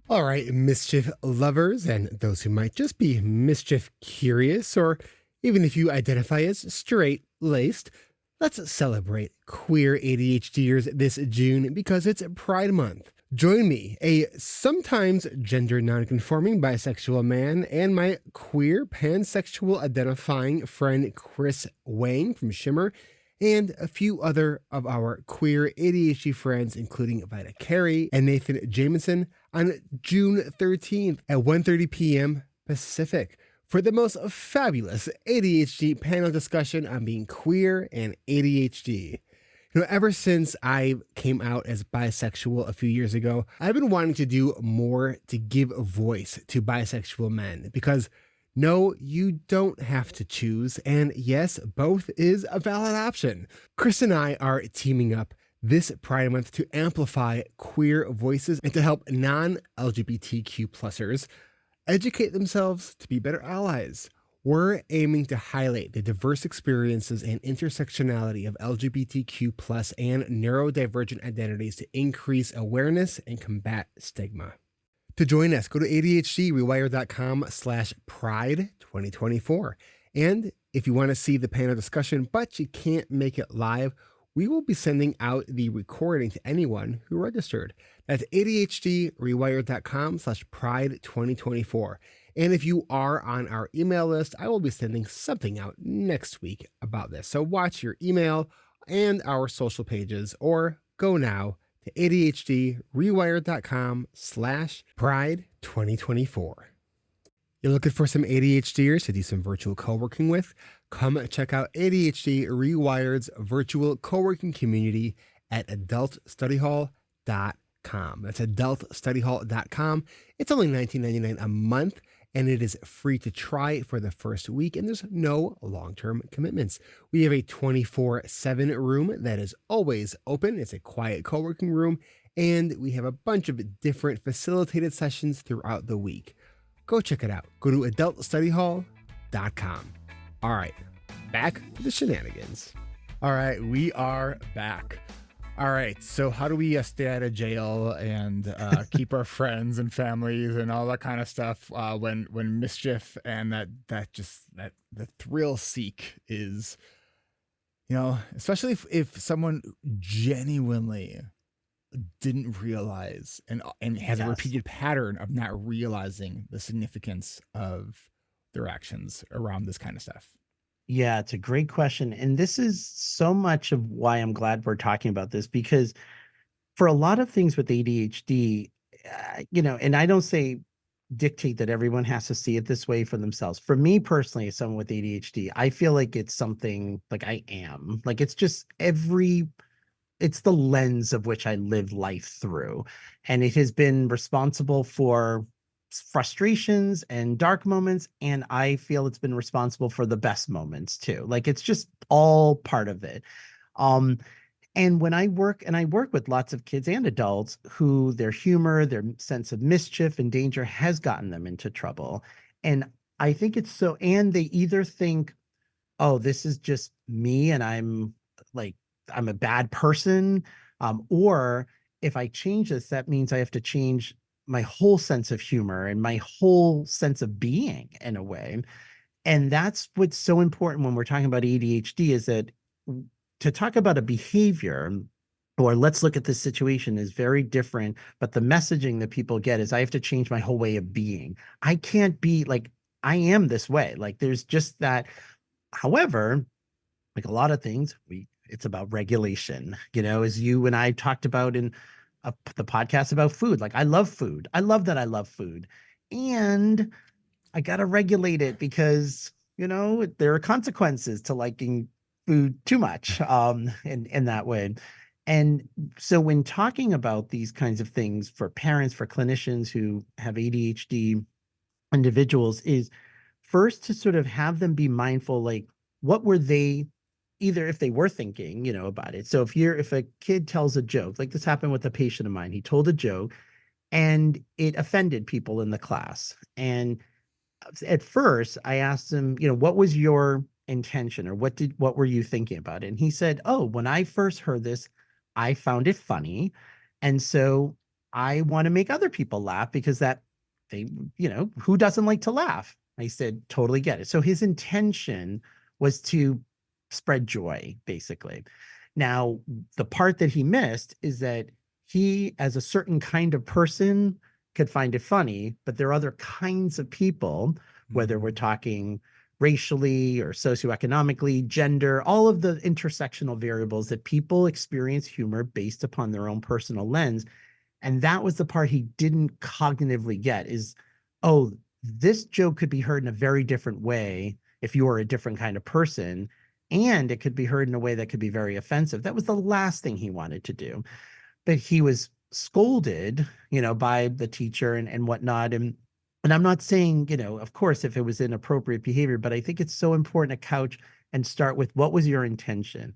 [SPEAKER 3] All right, mischief lovers and those who might just be mischief curious, or even if you identify as straight-laced, let's celebrate queer ADHDers this June because it's Pride Month. Join me, a sometimes gender nonconforming bisexual man, and my queer pansexual identifying friend Chris Wang from Shimmer, and a few other of our queer ADHD friends, including Vida Carey and Nathan Jameson, on June 13th at 1:30 p.m. Pacific for the most fabulous ADHD panel discussion on being queer and ADHD. Ever since I came out as bisexual a few years ago, I've been wanting to do more to give a voice to bisexual men because no, you don't have to choose, and yes, both is a valid option. Chris and I are teaming up this Pride Month to amplify queer voices and to help non-LGBTQ plusers educate themselves to be better allies. We're aiming to highlight the diverse experiences and intersectionality of LGBTQ plus and neurodivergent identities to increase awareness and combat stigma. To join us, go to ADHDrewired.com/Pride 2024. And if you want to see the panel discussion, but you can't make it live, we will be sending out the recording to anyone who registered. That's ADHDrewired.com/Pride2024. And if you are on our email list, I will be sending something out next week about this. So watch your email and our social pages, or go now to ADHDrewired.com/Pride2024. You're looking for some ADHDers to do some virtual co-working with? Come check out ADHD Rewired's virtual co-working community at adultstudyhall.com. That's adultstudyhall.com. It's only $19.99 a month, and it is free to try for the first week, and there's no long-term commitments. We have a 24/7 room that is always open. It's a quiet co-working room, and we have a bunch of different facilitated sessions throughout the week. Go check it out. Go to adultstudyhall.com. All right, back to the shenanigans.
[SPEAKER 1] All right, we are back. All right, so how do we stay out of jail and keep our friends and families and all that kind of stuff when mischief and that the thrill seek is, especially if someone genuinely didn't realize and has a repeated pattern of not realizing the significance of their actions around this kind of stuff?
[SPEAKER 2] Yeah, it's a great question. And this is so much of why I'm glad we're talking about this, because for a lot of things with ADHD, and I don't say dictate that everyone has to see it this way for themselves. For me personally, as someone with ADHD, I feel like it's something like I am. Like it's just it's the lens of which I live life through. And it has been responsible for frustrations and dark moments. And I feel it's been responsible for the best moments too. Like it's just all part of it. And when I work with lots of kids and adults who their humor, their sense of mischief and danger has gotten them into trouble. And I think and they either think, oh, this is just me and I'm a bad person. Or if I change this, that means I have to change my whole sense of humor and my whole sense of being in a way. And that's what's so important when we're talking about ADHD, is that to talk about a behavior, or let's look at this situation, is very different. But the messaging that people get is I have to change my whole way of being. I can't be like, I am this way. Like there's just that. However, like a lot of things, it's about regulation, as you and I talked about in the podcast about food. Like I love food. I love that I love food. And I got to regulate it because, there are consequences to liking food too much in that way. And so when talking about these kinds of things for parents, for clinicians who have ADHD individuals, is first to sort of have them be mindful, like what were they, either if they were thinking, about it. So if a kid tells a joke, like this happened with a patient of mine, he told a joke and it offended people in the class. And at first I asked him, what was your intention, or what were you thinking about it? And he said, oh, when I first heard this, I found it funny. And so I want to make other people laugh because who doesn't like to laugh? I said, totally get it. So his intention was to spread joy, basically. Now, the part that he missed is that he, as a certain kind of person, could find it funny, but there are other kinds of people, whether we're talking racially or socioeconomically, gender, all of the intersectional variables, that people experience humor based upon their own personal lens. And that was the part he didn't cognitively get, is, oh, this joke could be heard in a very different way if you are a different kind of person. And it could be heard in a way that could be very offensive. That was the last thing he wanted to do. But he was scolded, by the teacher and whatnot. And I'm not saying, of course, if it was inappropriate behavior, but I think it's so important to couch and start with, what was your intention?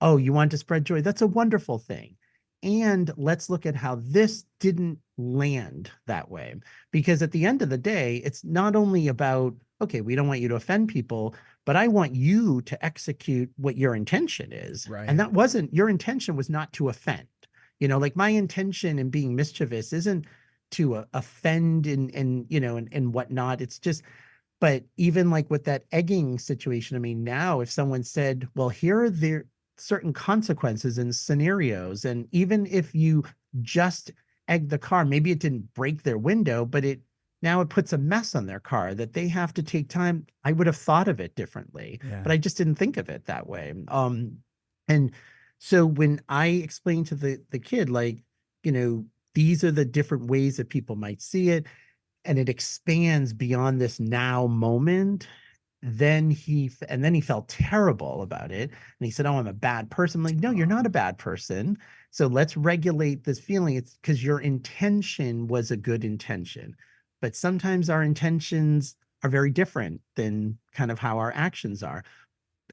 [SPEAKER 2] Oh, you want to spread joy? That's a wonderful thing. And let's look at how this didn't land that way. Because at the end of the day, it's not only about, okay, we don't want you to offend people, but I want you to execute what your intention is.
[SPEAKER 1] Right.
[SPEAKER 2] And your intention was not to offend. Like my intention in being mischievous isn't to offend and whatnot. It's just, but even like with that egging situation, I mean, now if someone said, well, here are certain consequences and scenarios. And even if you just egg the car, maybe it didn't break their window, but now it puts a mess on their car that they have to take time. I would have thought of it differently,
[SPEAKER 1] Yeah.
[SPEAKER 2] but I just didn't think of it that way. And so when I explained to the kid, like, these are the different ways that people might see it, and it expands beyond this now moment, then he felt terrible about it. And he said, "Oh, I'm a bad person." I'm like, "No, you're not a bad person. So let's regulate this feeling. It's because your intention was a good intention. But sometimes our intentions are very different than kind of how our actions are.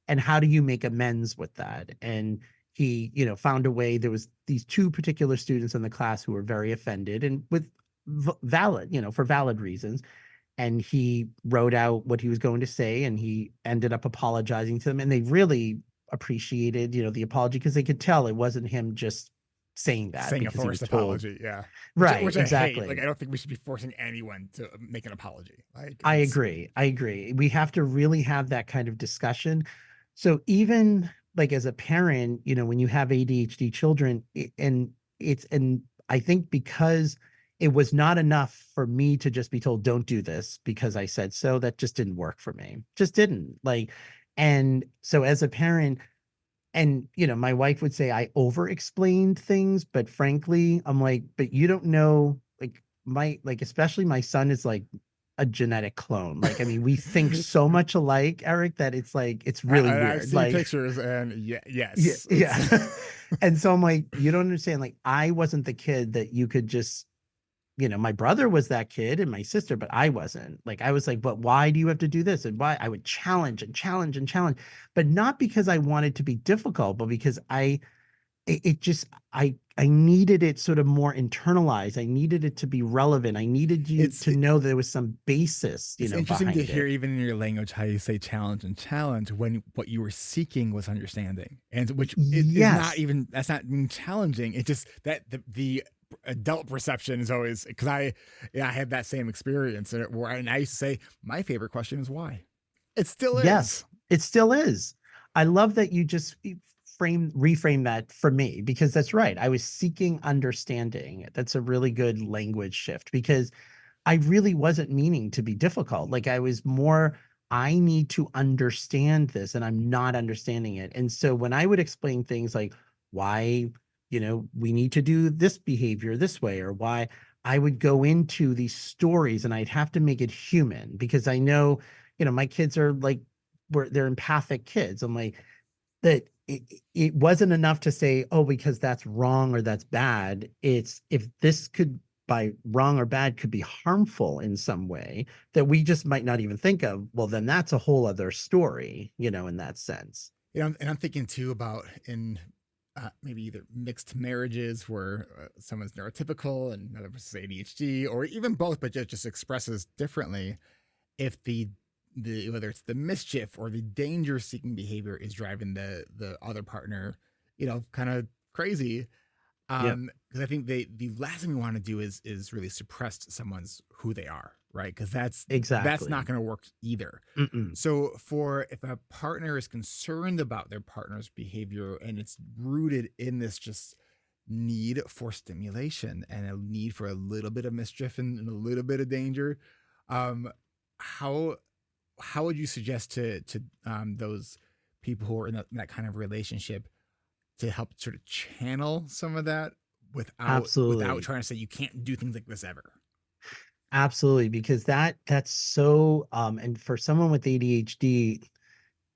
[SPEAKER 2] And how do you make amends with that?" And he, found a way. There was these two particular students in the class who were very offended, and with valid, for valid reasons. And he wrote out what he was going to say, and he ended up apologizing to them. And they really appreciated, the apology, because they could tell it wasn't him just saying that
[SPEAKER 1] Saying a
[SPEAKER 2] because he was
[SPEAKER 1] forced
[SPEAKER 2] told.
[SPEAKER 1] apology, yeah.
[SPEAKER 2] Right,
[SPEAKER 1] Which I
[SPEAKER 2] exactly.
[SPEAKER 1] hate. Like, I don't think we should be forcing anyone to make an apology. Like,
[SPEAKER 2] I agree. We have to really have that kind of discussion. So even like as a parent, when you have ADHD children, and I think because it was not enough for me to just be told, "Don't do this because I said so," that just didn't work for me. Just didn't. Like, and so as a parent, and my wife would say I over explained things, but frankly, I'm like, "But you don't know, like especially my son is like a genetic clone. Like, I mean, we think so much alike, Eric, that it's like, it's really
[SPEAKER 1] I've
[SPEAKER 2] weird.
[SPEAKER 1] seen
[SPEAKER 2] Like,
[SPEAKER 1] pictures, and
[SPEAKER 2] yeah,
[SPEAKER 1] yes,
[SPEAKER 2] yeah. And so I'm like, you don't understand. Like, I wasn't the kid that you could just, my brother was that kid and my sister, but I wasn't. Like, I was like, "But why do you have to do this?" And why I would challenge and challenge and challenge, but not because I wanted to be difficult, but because it just, I needed it sort of more internalized. I needed it to be relevant. I needed you
[SPEAKER 1] it's
[SPEAKER 2] to know there was some basis,
[SPEAKER 1] it's interesting to
[SPEAKER 2] behind
[SPEAKER 1] hear,
[SPEAKER 2] it.
[SPEAKER 1] even in your language, how you say challenge and challenge when what you were seeking was understanding, and which is not
[SPEAKER 2] Yes.
[SPEAKER 1] even, that's not even challenging. It just that the adult perception is always, because I had that same experience, and I used to say my favorite question is why. It still is.
[SPEAKER 2] Yes, it still is. I love that you just reframe that for me, because that's right. I was seeking understanding. That's a really good language shift, because I really wasn't meaning to be difficult. Like, I was more, I need to understand this and I'm not understanding it. And so when I would explain things like why, we need to do this behavior this way, or why, I would go into these stories and I'd have to make it human, because I know, my kids are like, they're empathic kids. I'm like, that it wasn't enough to say, "Oh, because that's wrong or that's bad." It's, if this could, by wrong or bad, could be harmful in some way that we just might not even think of, well, then that's a whole other story, in that sense.
[SPEAKER 1] And I'm thinking too about in maybe either mixed marriages where someone's neurotypical and another person's ADHD, or even both, but just expresses differently. If the whether it's the mischief or the danger seeking behavior is driving the other partner, kind of crazy.
[SPEAKER 2] Yeah,
[SPEAKER 1] Because I think the last thing we want to do is really suppress someone's who they are, right? Because that's not
[SPEAKER 2] exactly.
[SPEAKER 1] going to work either.
[SPEAKER 2] Mm-mm.
[SPEAKER 1] So if a partner is concerned about their partner's behavior and it's rooted in this just need for stimulation and a need for a little bit of mischief and a little bit of danger, um, how how would you suggest to those people who are in that kind of relationship to help sort of channel some of that without
[SPEAKER 2] Absolutely.
[SPEAKER 1] trying to say you can't do things like this ever?
[SPEAKER 2] Absolutely. Because that's so, and for someone with ADHD,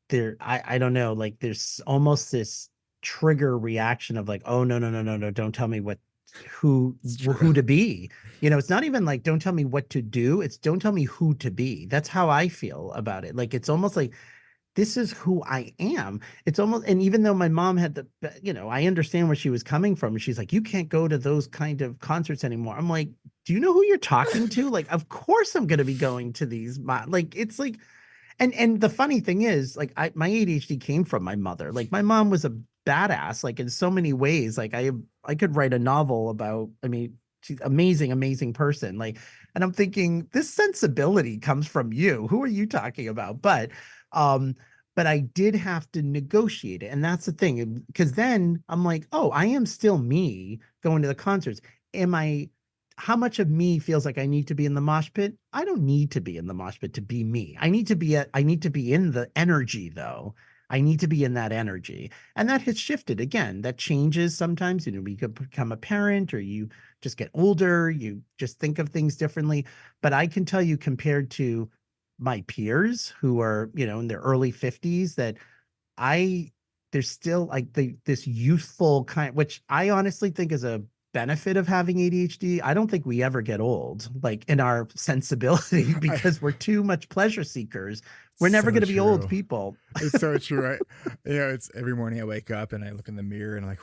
[SPEAKER 2] there, I don't know, like, there's almost this trigger reaction of like, "Oh, no, no, no, no, no, don't tell me who
[SPEAKER 1] It's true.
[SPEAKER 2] who to be." It's not even like, "Don't tell me what to do." It's, "Don't tell me who to be." That's how I feel about it. Like, it's almost like, this is who I am. It's almost, and even though my mom had I understand where she was coming from. She's like, "You can't go to those kind of concerts anymore." I'm like, "Do you know who you're talking to?" Like, of course I'm going to be going to these. Like, it's like, and the funny thing is, like, my ADHD came from my mother. Like, my mom was a badass, like, in so many ways. Like, I could write a novel about, I mean, she's amazing, amazing person. Like, and I'm thinking, this sensibility comes from you. Who are you talking about? But, um, but I did have to negotiate it. And that's the thing, because then I'm like, oh, I am still me going to the concerts. How much of me feels like I need to be in the mosh pit? I don't need to be in the mosh pit to be me. I need to be in the energy though. I need to be in that energy. And that has shifted again. That changes sometimes. We could become a parent, or you just get older, you just think of things differently. But I can tell you, compared to my peers who are, in their early 50s, that there's still like this youthful kind, which I honestly think is a benefit of having ADHD. I don't think we ever get old, like in our sensibility, because we're too much pleasure seekers. We're never going to be old people.
[SPEAKER 1] It's so true. It's every morning I wake up and I look in the mirror and I'm like,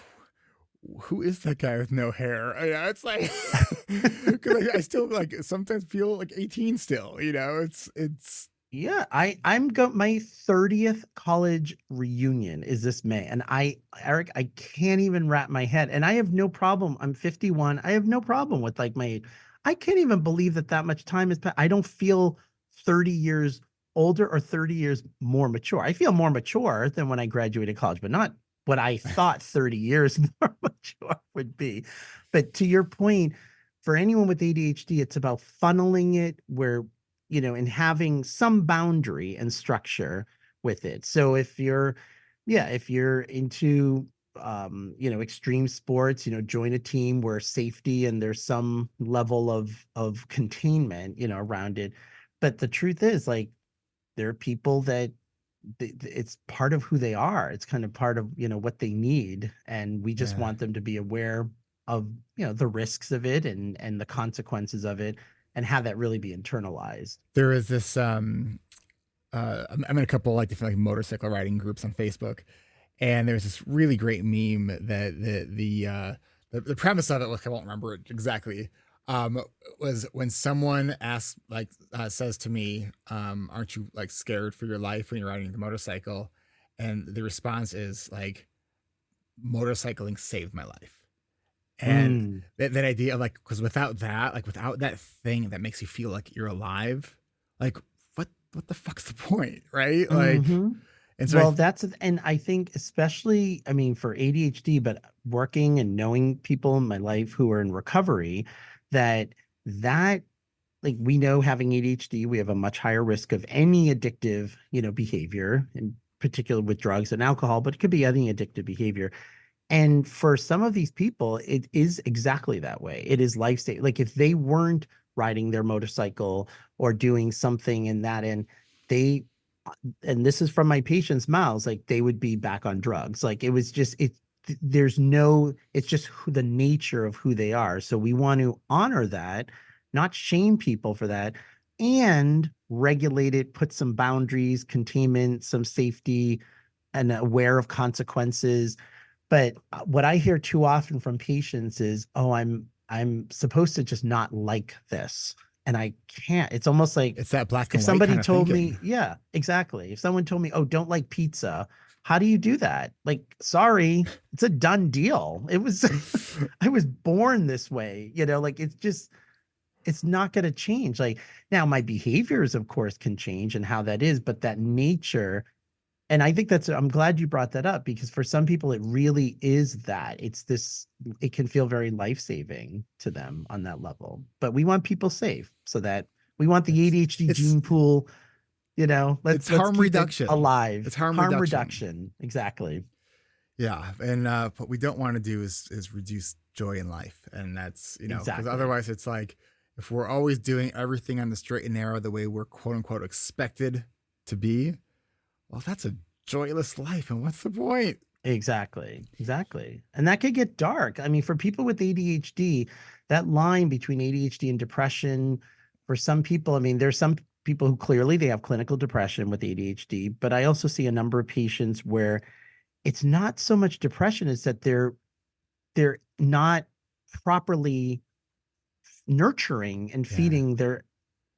[SPEAKER 1] who is that guy with no hair? It's like, because I still like sometimes feel like 18 still, it's.
[SPEAKER 2] Yeah, my 30th college reunion is this May. And Eric, I can't even wrap my head. And I have no problem. I'm 51. I have no problem with like I can't even believe that much time has passed. I don't feel 30 years older or 30 years more mature. I feel more mature than when I graduated college, but not what I thought 30 years more mature would be. But to your point, for anyone with ADHD, it's about funneling it where, and having some boundary and structure with it. So if you're into, extreme sports, join a team where safety and there's some level of containment, around it. But the truth is, like, there are people that it's part of who they are. It's kind of part of, what they need. And we just want them to be aware of, the risks of it and the consequences of it, and have that really be internalized.
[SPEAKER 1] There is this, I'm in a couple like different like motorcycle riding groups on Facebook, and there's this really great meme that the premise of it, like I won't remember it exactly, was when someone asks says to me, aren't you like scared for your life when you're riding the motorcycle? And the response is like, motorcycling saved my life. And that idea of like, because without that thing that makes you feel like you're alive, like what the fuck's the point, right? Like,
[SPEAKER 2] and so and I think especially, for ADHD, but working and knowing people in my life who are in recovery, that like, we know having ADHD, we have a much higher risk of any addictive, behavior, in particular with drugs and alcohol, but it could be any addictive behavior. And for some of these people, it is exactly that way. It is life-saving. Like, if they weren't riding their motorcycle or doing something in that, and this is from my patients' mouths, like, they would be back on drugs. Like, it was just, it's just the nature of who they are. So we want to honor that, not shame people for that, and regulate it, put some boundaries, containment, some safety, and aware of consequences. But what I hear too often from patients is, oh, I'm supposed to just not like this. And I can't. It's almost like,
[SPEAKER 1] it's that black and white.
[SPEAKER 2] If somebody told me, yeah, exactly. If someone told me, oh, don't like pizza, how do you do that? Like, sorry, it's a done deal. It was, I was born this way, like, it's not going to change. Like, now my behaviors, of course, can change and how that is, but that nature. And I think I'm glad you brought that up, because for some people, it really is that. It can feel very life-saving to them on that level. But we want people safe, so that we want the ADHD gene pool, let's
[SPEAKER 1] harm reduction
[SPEAKER 2] alive.
[SPEAKER 1] It's harm
[SPEAKER 2] reduction. Exactly.
[SPEAKER 1] Yeah. And what we don't want to do is reduce joy in life. And that's, because otherwise it's like, if we're always doing everything on the straight and narrow the way we're quote unquote expected to be, well, that's a joyless life. And what's the point?
[SPEAKER 2] Exactly. And that could get dark. For people with ADHD, that line between ADHD and depression, for some people, there's some people who clearly they have clinical depression with ADHD, but I also see a number of patients where it's not so much depression, it's that they're not properly nurturing and feeding their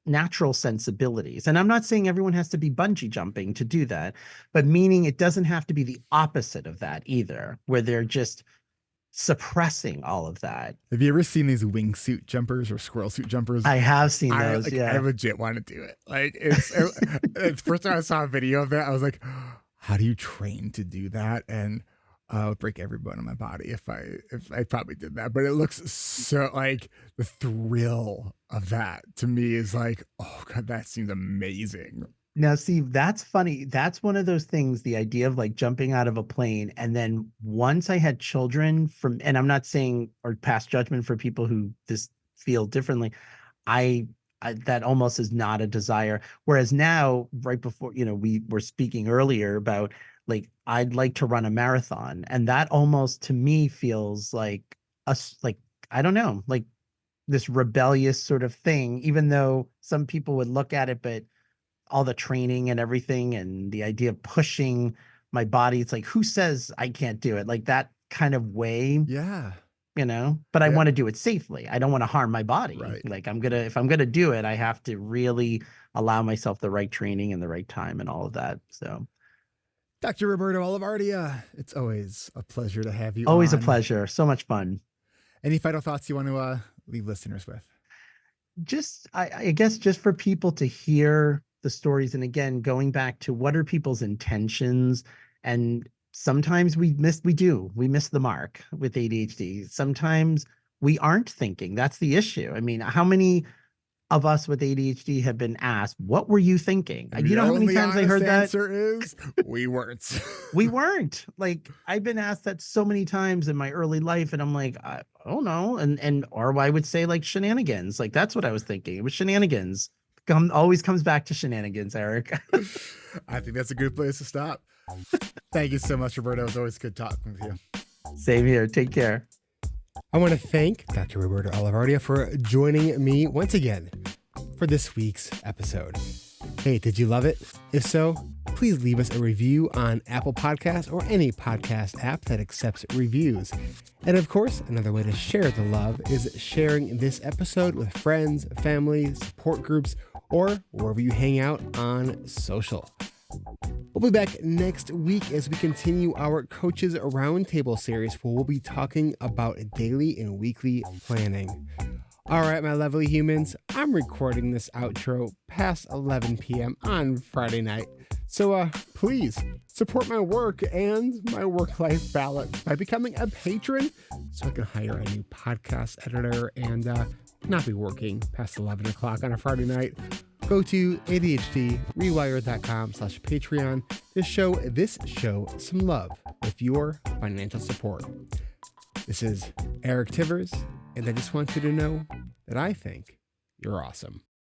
[SPEAKER 2] natural sensibilities. And I'm not saying everyone has to be bungee jumping to do that, but meaning it doesn't have to be the opposite of that either, where they're just suppressing all of that.
[SPEAKER 1] Have you ever seen these wingsuit jumpers or squirrel suit jumpers?
[SPEAKER 2] I have seen those.
[SPEAKER 1] I legit want to do it. Like, it's the first time I saw a video of that, I was like, how do you train to do that? And I would break every bone in my body if I probably did that. But it looks so like the thrill of that to me is like, oh God, that seems amazing.
[SPEAKER 2] Now, see, that's funny. That's one of those things, the idea of like jumping out of a plane. And then once I had children and I'm not saying or pass judgment for people who this feel differently. I that almost is not a desire. Whereas now, right before, we were speaking earlier about like, I'd like to run a marathon. And that almost to me feels like like, I don't know, like this rebellious sort of thing, even though some people would look at it, but all the training and everything and the idea of pushing my body, it's like, who says I can't do it? Like that kind of way,
[SPEAKER 1] Yeah.
[SPEAKER 2] but I
[SPEAKER 1] Yeah.
[SPEAKER 2] want to do it safely. I don't want to harm my body.
[SPEAKER 1] Right.
[SPEAKER 2] Like if I'm going to do it, I have to really allow myself the right training and the right time and all of that. So
[SPEAKER 1] Dr. Roberto Olivardia, it's always a pleasure to have you
[SPEAKER 2] always
[SPEAKER 1] on.
[SPEAKER 2] a pleasure. So much fun.
[SPEAKER 1] Any final thoughts you want to leave listeners with?
[SPEAKER 2] Just, I guess just for people to hear the stories. And again, going back to what are people's intentions, and sometimes we miss the mark with ADHD. Sometimes we aren't thinking. That's the issue. I mean, how many of us with ADHD have been asked, what were you thinking? You know how many times I heard that?
[SPEAKER 1] The answer is we weren't.
[SPEAKER 2] We weren't. Like, I've been asked that so many times in my early life, and I'm like, I don't know. Or I would say like shenanigans. Like, that's what I was thinking. It was shenanigans. Always comes back to shenanigans, Eric.
[SPEAKER 1] I think that's a good place to stop. Thank you so much, Roberto. It was always good talking with you.
[SPEAKER 2] Same here. Take care.
[SPEAKER 3] I want to thank Dr. Roberto Olivardia for joining me once again for this week's episode. Hey, did you love it? If so, please leave us a review on Apple Podcasts or any podcast app that accepts reviews. And of course, another way to share the love is sharing this episode with friends, family, support groups, or wherever you hang out on social. We'll be back next week as we continue our Coaches Roundtable series, where we'll be talking about daily and weekly planning. All right, my lovely humans, I'm recording this outro past 11 p.m. on Friday night. So please support my work and my work-life balance by becoming a patron so I can hire a new podcast editor and not be working past 11 o'clock on a Friday night. Go to ADHDrewired.com/Patreon to show this show some love with your financial support. This is Eric Tivers, and I just want you to know that I think you're awesome.